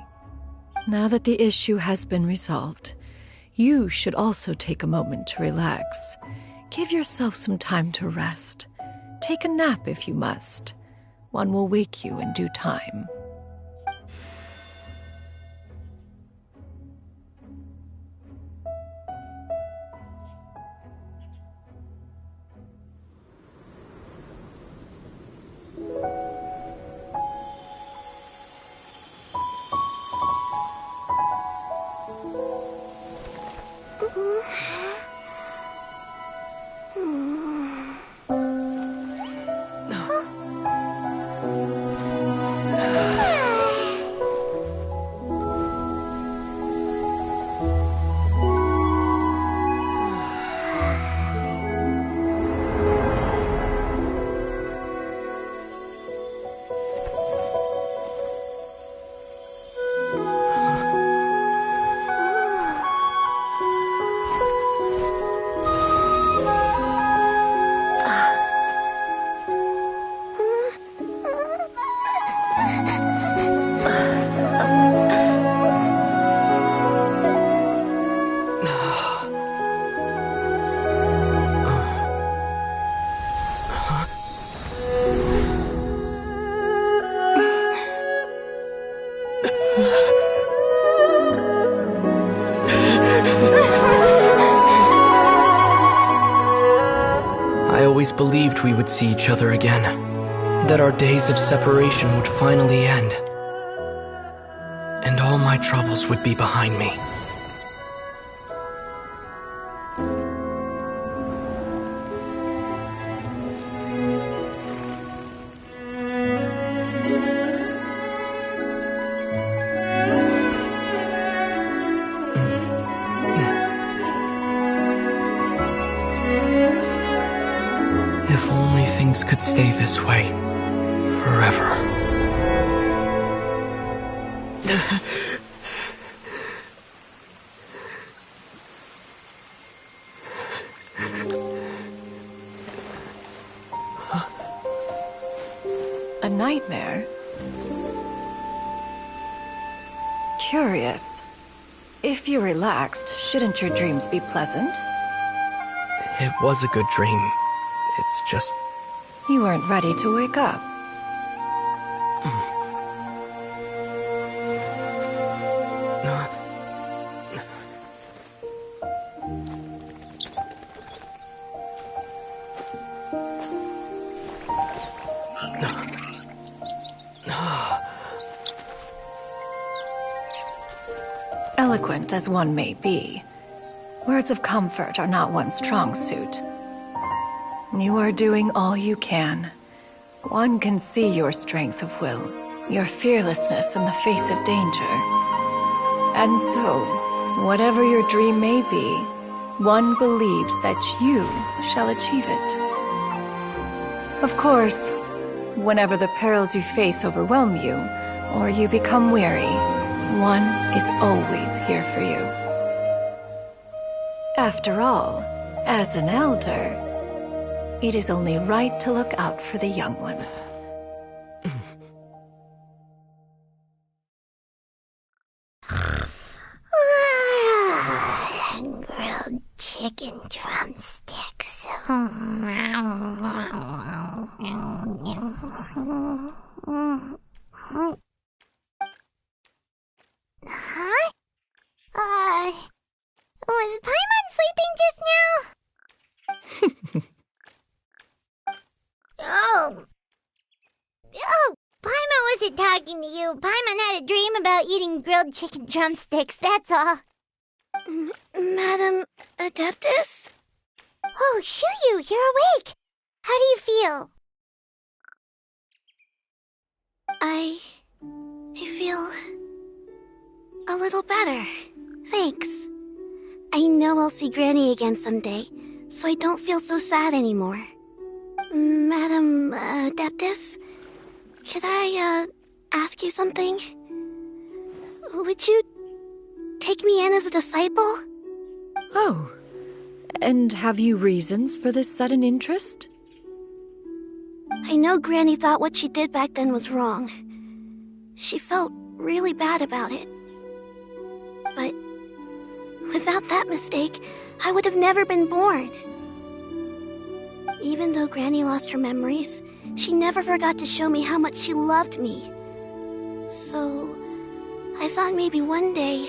Now that the issue has been resolved, you should also take a moment to relax. Give yourself some time to rest. Take a nap if you must. One will wake you in due time. always believed we would see each other again, that our days of separation would finally end, and all my troubles would be behind me. If only things could stay this way forever. A nightmare? Curious. If you're relaxed, shouldn't your dreams be pleasant? It was a good dream. It's just... You weren't ready to wake up. Eloquent as one may be, words of comfort are not one's strong suit. You are doing all you can. One can see your strength of will, your fearlessness in the face of danger. And so, whatever your dream may be, one believes that you shall achieve it. Of course, whenever the perils you face overwhelm you, or you become weary, one is always here for you. After all, as an elder, it is only right to look out for the young ones. Grilled chicken drumsticks. Huh? Was Paimon sleeping just now? Oh, Paimon wasn't talking to you. Paimon had a dream about eating grilled chicken drumsticks, that's all. Madam Adeptus? Oh, Shuyu, you're awake. How do you feel? I feel a little better. Thanks. I know I'll see Granny again someday, so I don't feel so sad anymore. Madam Adeptus, could I ask you something? Would you take me in as a disciple? Oh, and have you reasons for this sudden interest? I know Granny thought what she did back then was wrong. She felt really bad about it. But without that mistake, I would have never been born. Even though Granny lost her memories, she never forgot to show me how much she loved me. So, I thought maybe one day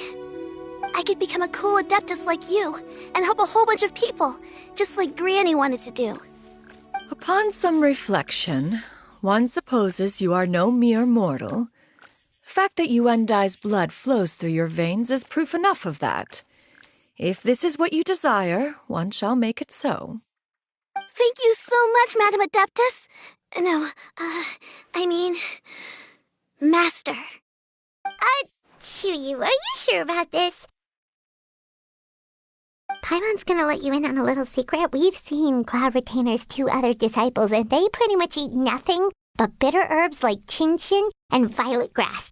I could become a cool Adeptus like you and help a whole bunch of people, just like Granny wanted to do. Upon some reflection, one supposes you are no mere mortal. The fact that Yuendai's blood flows through your veins is proof enough of that. If this is what you desire, one shall make it so. Thank you so much, Madam Adeptus. No, I mean, Master. Chuyu, are you sure about this? Paimon's gonna let you in on a little secret. We've seen Cloud Retainer's 2 other disciples, and they pretty much eat nothing but bitter herbs like chin-chin and violet grass.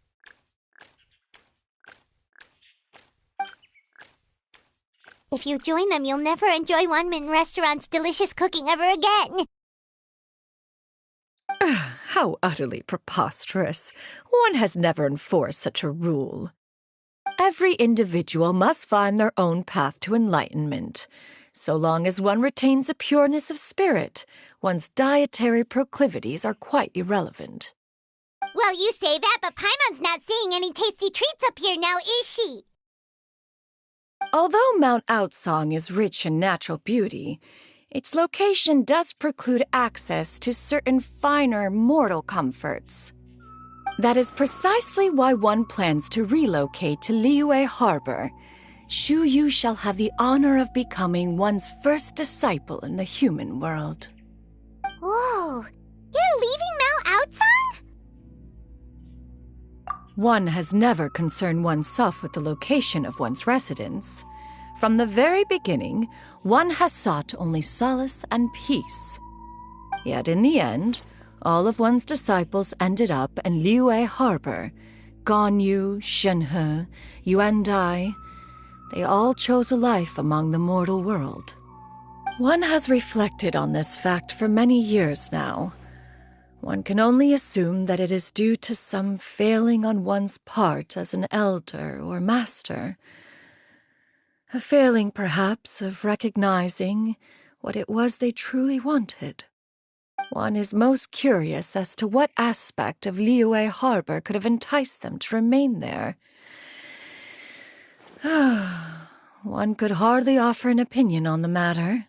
If you join them, you'll never enjoy Wonmin Restaurant's delicious cooking ever again. How utterly preposterous. One has never enforced such a rule. Every individual must find their own path to enlightenment. So long as one retains a pureness of spirit, one's dietary proclivities are quite irrelevant. Well, you say that, but Paimon's not seeing any tasty treats up here now, is she? Although Mount Outsong is rich in natural beauty, its location does preclude access to certain finer mortal comforts. That is precisely why one plans to relocate to Liyue Harbor. Shu Yu shall have the honor of becoming one's first disciple in the human world. Whoa! You're leaving Mao outside? One has never concerned oneself with the location of one's residence. From the very beginning, one has sought only solace and peace. Yet in the end, all of one's disciples ended up in Liyue Harbor. Ganyu, Shenhe, Yuan Dai, they all chose a life among the mortal world. One has reflected on this fact for many years now. One can only assume that it is due to some failing on one's part as an elder or master. A failing, perhaps, of recognizing what it was they truly wanted. One is most curious as to what aspect of Liyue Harbor could have enticed them to remain there. One could hardly offer an opinion on the matter,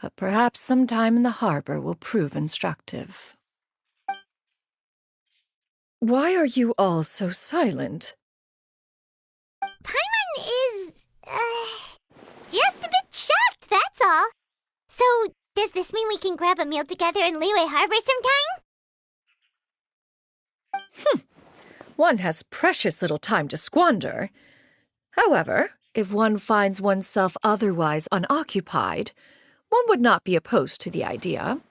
but perhaps some time in the harbor will prove instructive. Why are you all so silent? Paimon is, just a bit shocked, that's all. So, does this mean we can grab a meal together in Liyue Harbor sometime? One has precious little time to squander. However, if one finds oneself otherwise unoccupied, one would not be opposed to the idea.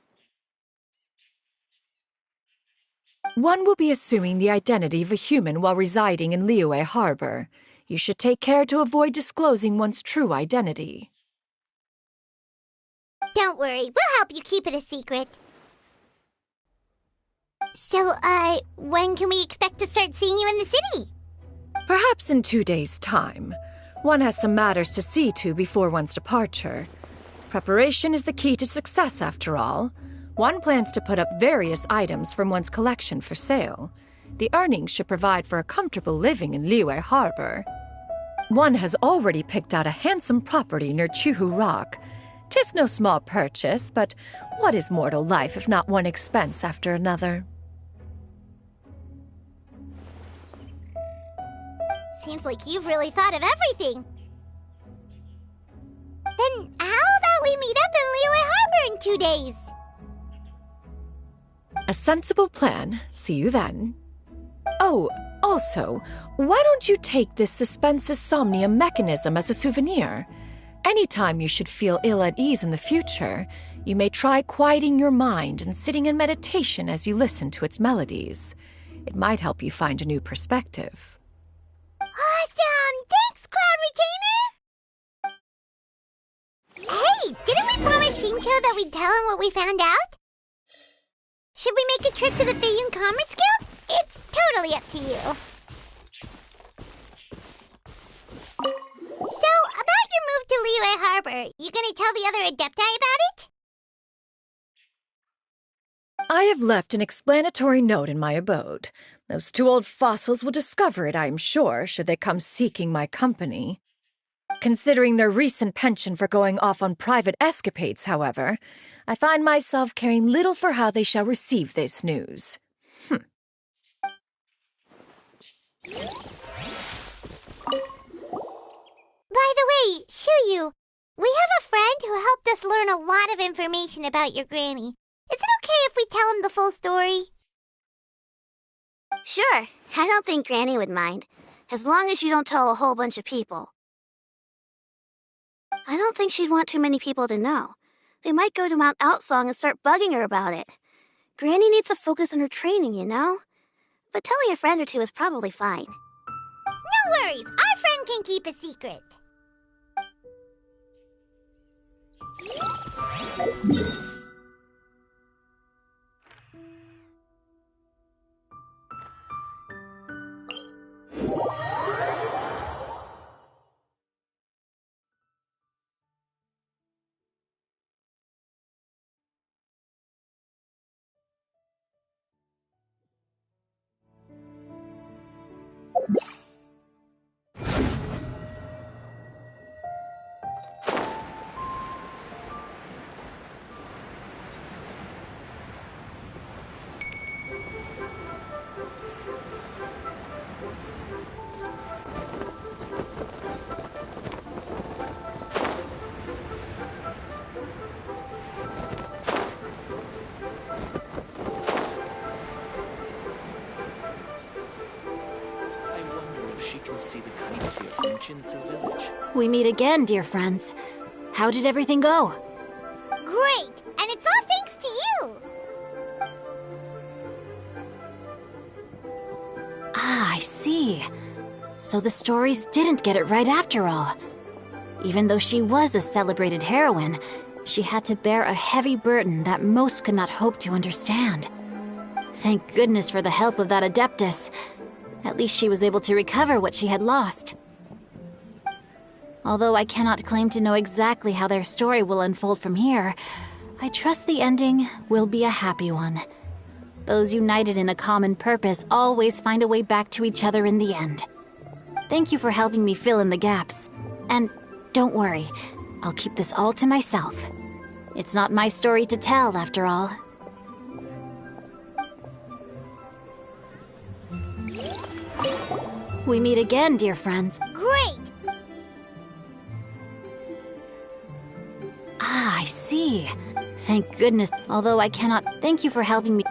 One will be assuming the identity of a human while residing in Liyue Harbor. You should take care to avoid disclosing one's true identity. Don't worry, we'll help you keep it a secret. So, when can we expect to start seeing you in the city? Perhaps in 2 days' time. One has some matters to see to before one's departure. Preparation is the key to success, after all. One plans to put up various items from one's collection for sale. The earnings should provide for a comfortable living in Liyue Harbor. One has already picked out a handsome property near Chuhu Rock. 'Tis no small purchase, but what is mortal life if not one expense after another? Seems like you've really thought of everything. Then how about we meet up in Liyue Harbor in 2 days? A sensible plan. See you then. Oh, also, why don't you take this suspensus somnium mechanism as a souvenir? Anytime you should feel ill at ease in the future, you may try quieting your mind and sitting in meditation as you listen to its melodies. It might help you find a new perspective. Awesome! Thanks, Cloud Retainer! Hey, didn't we promise Shincho that we'd tell him what we found out? Should we make a trip to the Feiyun Commerce Guild? It's totally up to you. So, about your move to Liyue Harbor, you gonna tell the other Adepti about it? I have left an explanatory note in my abode. Those 2 old fossils will discover it, I am sure, should they come seeking my company. Considering their recent penchant for going off on private escapades, however, I find myself caring little for how they shall receive this news. By the way, Shuyu, we have a friend who helped us learn a lot of information about your granny. Is it okay if we tell him the full story? Sure, I don't think Granny would mind, as long as you don't tell a whole bunch of people. I don't think she'd want too many people to know. They might go to Mount Outsong and start bugging her about it. Granny needs to focus on her training, you know? But telling a friend or two is probably fine. No worries, our friend can keep a secret. see the kites here from Jinsa village. We meet again, dear friends. How did everything go? Great! And it's all thanks to you! Ah, I see. So the stories didn't get it right after all. Even though she was a celebrated heroine, she had to bear a heavy burden that most could not hope to understand. Thank goodness for the help of that Adeptus. At least she was able to recover what she had lost. Although I cannot claim to know exactly how their story will unfold from here, I trust the ending will be a happy one. Those united in a common purpose always find a way back to each other in the end. Thank you for helping me fill in the gaps. And don't worry, I'll keep this all to myself. It's not my story to tell, after all. We meet again, dear friends. Great! Ah, I see. Thank goodness. Although I cannot... Thank you for helping me.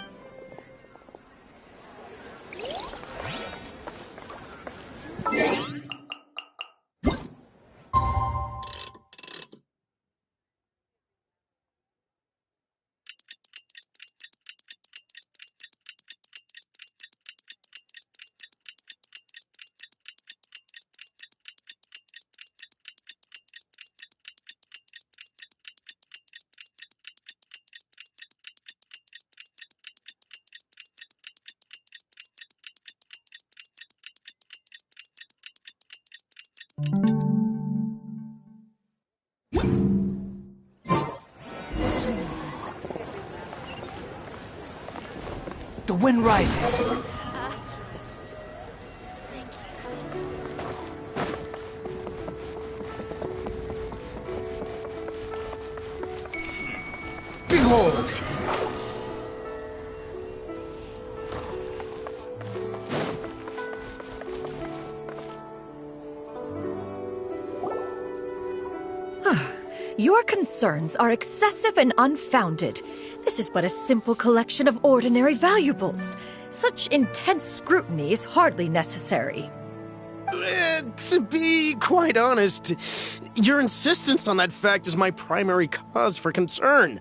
The wind rises. Behold! Your concerns are excessive and unfounded. This is but a simple collection of ordinary valuables. Such intense scrutiny is hardly necessary. To be quite honest, your insistence on that fact is my primary cause for concern.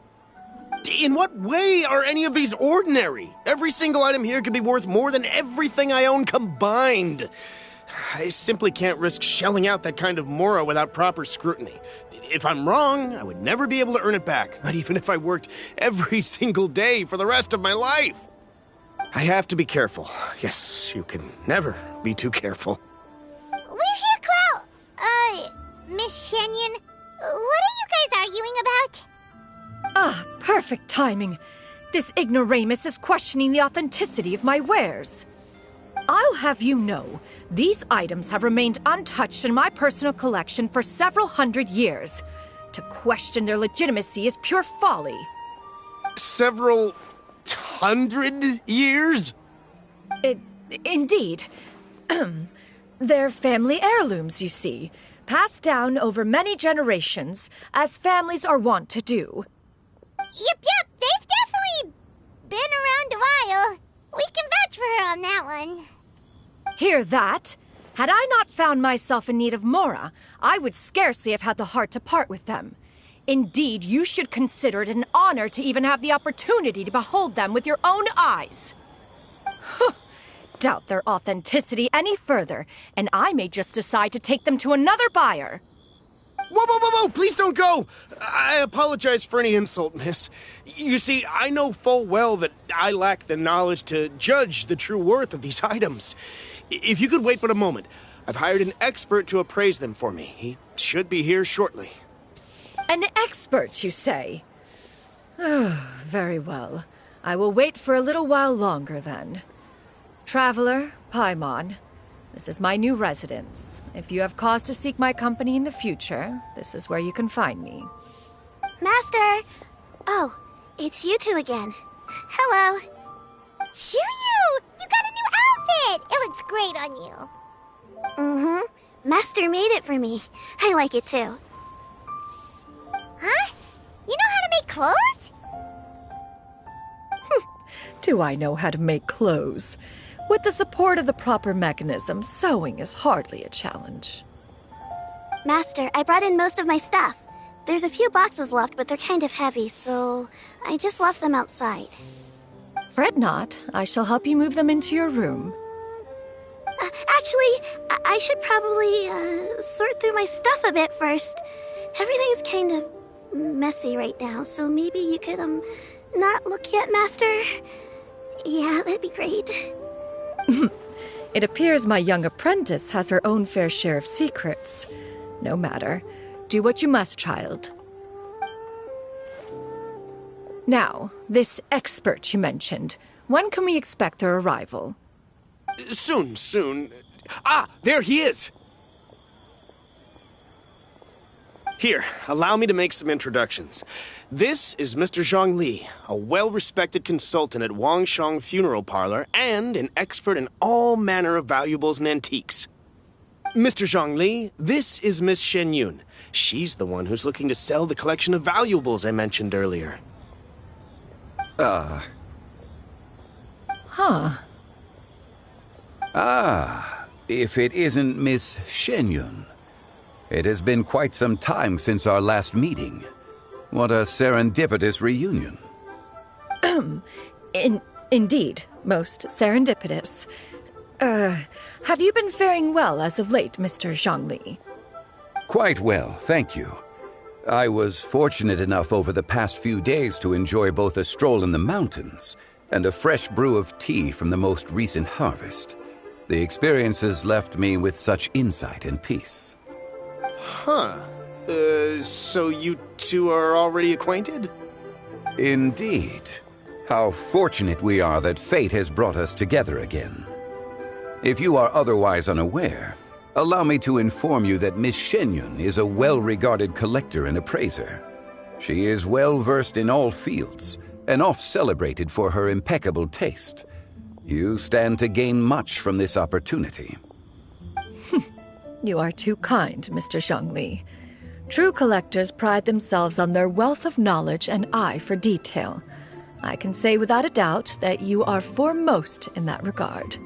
In what way are any of these ordinary? Every single item here could be worth more than everything I own combined. I simply can't risk shelling out that kind of mora without proper scrutiny. If I'm wrong, I would never be able to earn it back, not even if I worked every single day for the rest of my life. I have to be careful. Yes, you can never be too careful. We're here, Clow. Miss Shenyan, what are you guys arguing about? Ah, perfect timing. This ignoramus is questioning the authenticity of my wares. I'll have you know, these items have remained untouched in my personal collection for several hundred years. To question their legitimacy is pure folly. Several hundred years? Indeed. They're family heirlooms, you see, passed down over many generations, as families are wont to do. Yep, they've definitely been around a while. We can vouch for her on that one. Hear that? Had I not found myself in need of mora, I would scarcely have had the heart to part with them. Indeed, you should consider it an honor to even have the opportunity to behold them with your own eyes. Doubt their authenticity any further, and I may just decide to take them to another buyer. Whoa, please don't go! I apologize for any insult, miss. You see, I know full well that I lack the knowledge to judge the true worth of these items. If you could wait but a moment, I've hired an expert to appraise them for me. He should be here shortly. An expert, you say? Very well. I will wait for a little while longer, then. Traveler, Paimon, this is my new residence. If you have cause to seek my company in the future, this is where you can find me. Master! Oh, it's you two again. Hello. Shiryu! You got a new outfit! It looks great on you. Mm-hmm. Master made it for me. I like it too. Huh? You know how to make clothes? Do I know how to make clothes? With the support of the proper mechanism, sewing is hardly a challenge. Master, I brought in most of my stuff. There's a few boxes left, but they're kind of heavy, so I just left them outside. Fret not. I shall help you move them into your room. Actually, I should probably sort through my stuff a bit first. Everything's kind of messy right now, so maybe you could, not look yet, Master? Yeah, that'd be great. It appears my young apprentice has her own fair share of secrets. No matter. Do what you must, child. Now, this expert you mentioned, when can we expect their arrival? Soon. Ah, there he is! Here, allow me to make some introductions. This is Mr. Zhongli, a well-respected consultant at Wangshang Funeral Parlor and an expert in all manner of valuables and antiques. Mr. Zhongli, this is Miss Shen Yun. She's the one who's looking to sell the collection of valuables I mentioned earlier. Huh. If it isn't Miss Shen Yun. It has been quite some time since our last meeting. What a serendipitous reunion. Indeed, most serendipitous. Have you been faring well as of late, Mr. Zhongli? Quite well, thank you. I was fortunate enough over the past few days to enjoy both a stroll in the mountains and a fresh brew of tea from the most recent harvest. The experiences left me with such insight and peace. Huh. So you two are already acquainted? Indeed. How fortunate we are that fate has brought us together again. If you are otherwise unaware, allow me to inform you that Miss Shen Yun is a well-regarded collector and appraiser. She is well-versed in all fields, and oft-celebrated for her impeccable taste. You stand to gain much from this opportunity. You are too kind, Mr. Zhongli. True collectors pride themselves on their wealth of knowledge and eye for detail. I can say without a doubt that you are foremost in that regard.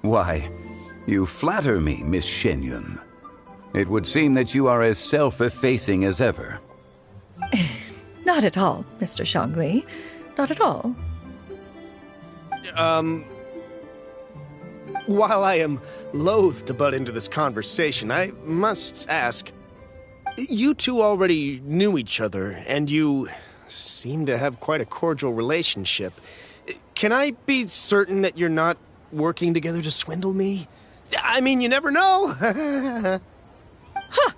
Why, you flatter me, Miss Shen Yun. It would seem that you are as self-effacing as ever. Not at all, Mr. Zhongli. Not at all. While I am loath to butt into this conversation, I must ask, you two already knew each other, and you seem to have quite a cordial relationship. Can I be certain that you're not working together to swindle me? I mean, you never know. Huh!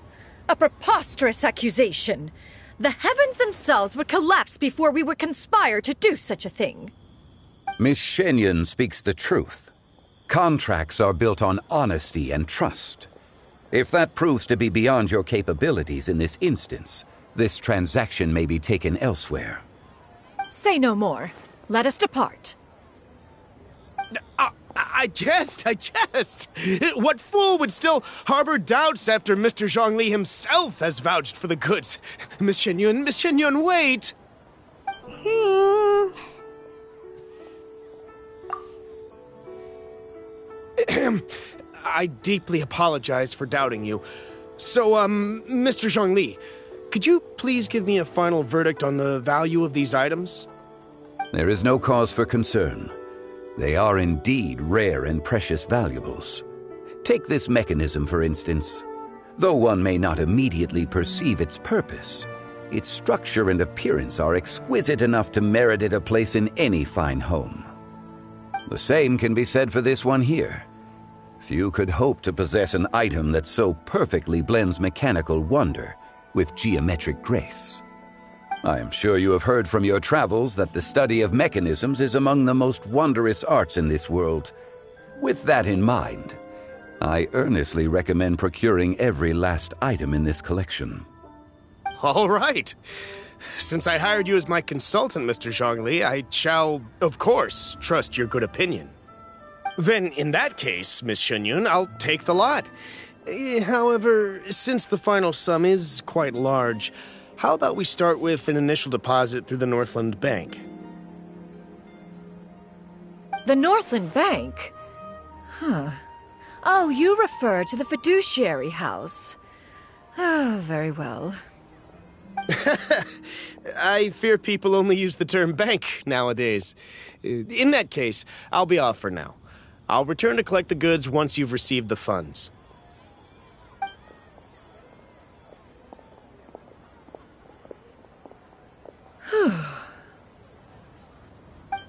A preposterous accusation. The heavens themselves would collapse before we would conspire to do such a thing. Miss Shen Yun speaks the truth. Contracts are built on honesty and trust. If that proves to be beyond your capabilities in this instance, this transaction may be taken elsewhere. Say no more. Let us depart. I jest. What fool would still harbor doubts after Mr. Zhongli himself has vouched for the goods? Miss Shen Yun, wait! I deeply apologize for doubting you. So, Mr. Zhongli, could you please give me a final verdict on the value of these items? There is no cause for concern. They are indeed rare and precious valuables. Take this mechanism, for instance. Though one may not immediately perceive its purpose, its structure and appearance are exquisite enough to merit it a place in any fine home. The same can be said for this one here. Few could hope to possess an item that so perfectly blends mechanical wonder with geometric grace. I am sure you have heard from your travels that the study of mechanisms is among the most wondrous arts in this world. With that in mind, I earnestly recommend procuring every last item in this collection. All right. Since I hired you as my consultant, Mr. Zhongli, I shall, of course, trust your good opinion. Then, in that case, Miss Shen Yun, I'll take the lot. However, since the final sum is quite large, how about we start with an initial deposit through the Northland Bank? The Northland Bank? Huh. Oh, you refer to the fiduciary house. Oh, very well. I fear people only use the term bank nowadays. In that case, I'll be off for now. I'll return to collect the goods once you've received the funds.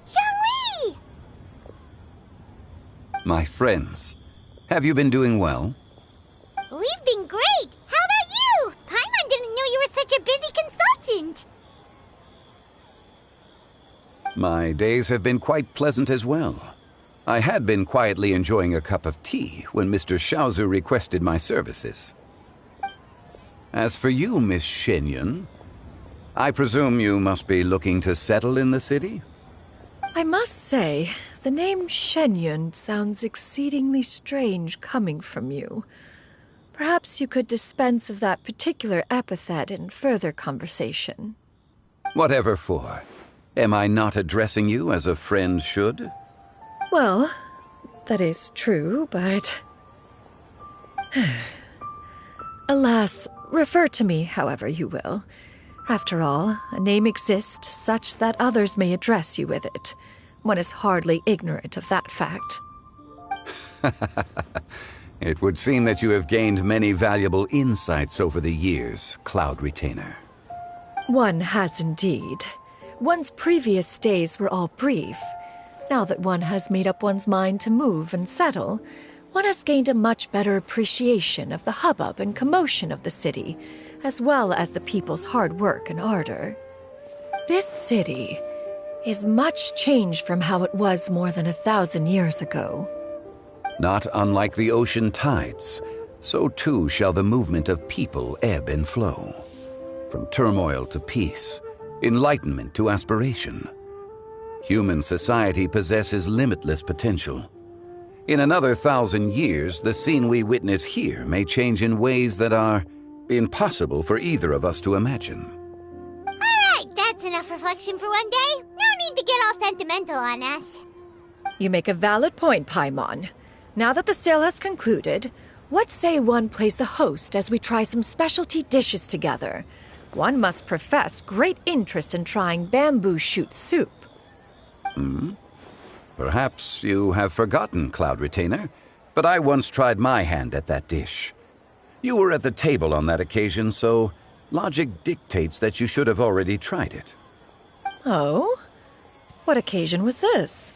Zhongli! My friends, have you been doing well? We've been great! How about you? Paimon didn't know you were such a busy consultant! My days have been quite pleasant as well. I had been quietly enjoying a cup of tea when Mr. Xiaozu requested my services. As for you, Miss Shenyun, I presume you must be looking to settle in the city? I must say, the name Shenyun sounds exceedingly strange coming from you. Perhaps you could dispense of that particular epithet in further conversation. Whatever for. Am I not addressing you as a friend should? Well, that is true, but... Alas, refer to me however you will. After all, a name exists such that others may address you with it. One is hardly ignorant of that fact. It would seem that you have gained many valuable insights over the years, Cloud Retainer. One has indeed. One's previous days were all brief. Now that one has made up one's mind to move and settle, one has gained a much better appreciation of the hubbub and commotion of the city, as well as the people's hard work and ardor. This city is much changed from how it was more than 1,000 years ago. Not unlike the ocean tides, so too shall the movement of people ebb and flow. From turmoil to peace, enlightenment to aspiration. Human society possesses limitless potential. In another 1,000 years, the scene we witness here may change in ways that are impossible for either of us to imagine. Alright, that's enough reflection for one day. No need to get all sentimental on us. You make a valid point, Paimon. Now that the sale has concluded, what say one plays the host as we try some specialty dishes together? One must profess great interest in trying bamboo shoot soup. Perhaps you have forgotten, Cloud Retainer, but I once tried my hand at that dish. You were at the table on that occasion, so logic dictates that you should have already tried it. Oh? What occasion was this?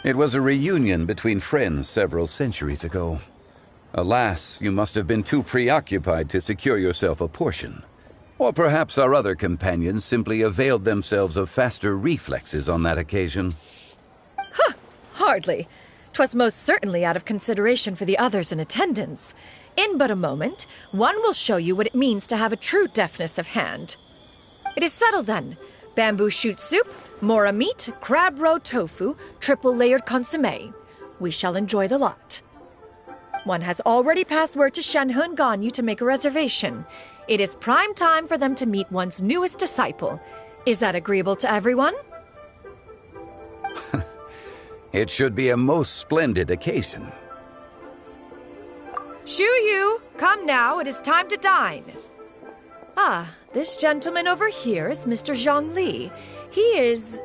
It was a reunion between friends several centuries ago. Alas, you must have been too preoccupied to secure yourself a portion. Or perhaps our other companions simply availed themselves of faster reflexes on that occasion. Huh! Hardly. 'Twas most certainly out of consideration for the others in attendance. In but a moment, one will show you what it means to have a true deftness of hand. It is settled then. Bamboo shoot soup, mora meat, crab roe tofu, triple-layered consommé. We shall enjoy the lot. One has already passed word to Shenhe and Ganyu to make a reservation. It is prime time for them to meet one's newest disciple. Is that agreeable to everyone? It should be a most splendid occasion. Shu Yu, come now, it is time to dine. Ah, this gentleman over here is Mr. Zhang Li. He is,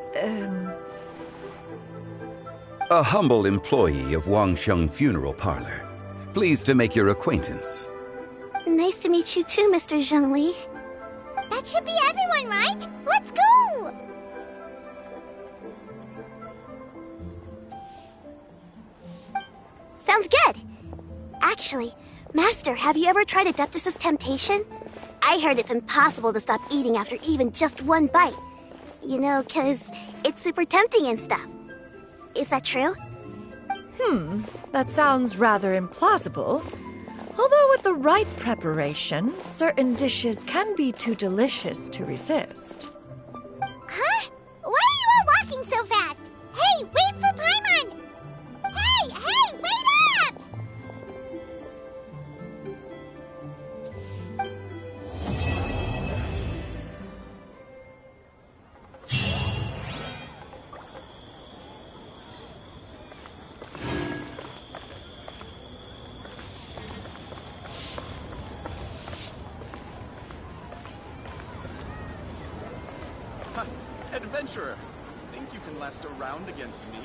A humble employee of Wangsheng Funeral Parlor. Pleased to make your acquaintance. Nice to meet you too, Mr. Zhongli. That should be everyone, right? Let's go! Sounds good. Actually, Master, have you ever tried Adeptus' temptation? I heard it's impossible to stop eating after even just one bite. You know, 'cause it's super tempting and stuff. Is that true? That sounds rather implausible. Although with the right preparation, certain dishes can be too delicious to resist. Huh? Why are you all walking so fast? Hey, wait for Paimon! Hey, wait up! Adventurer, think you can last a round against me?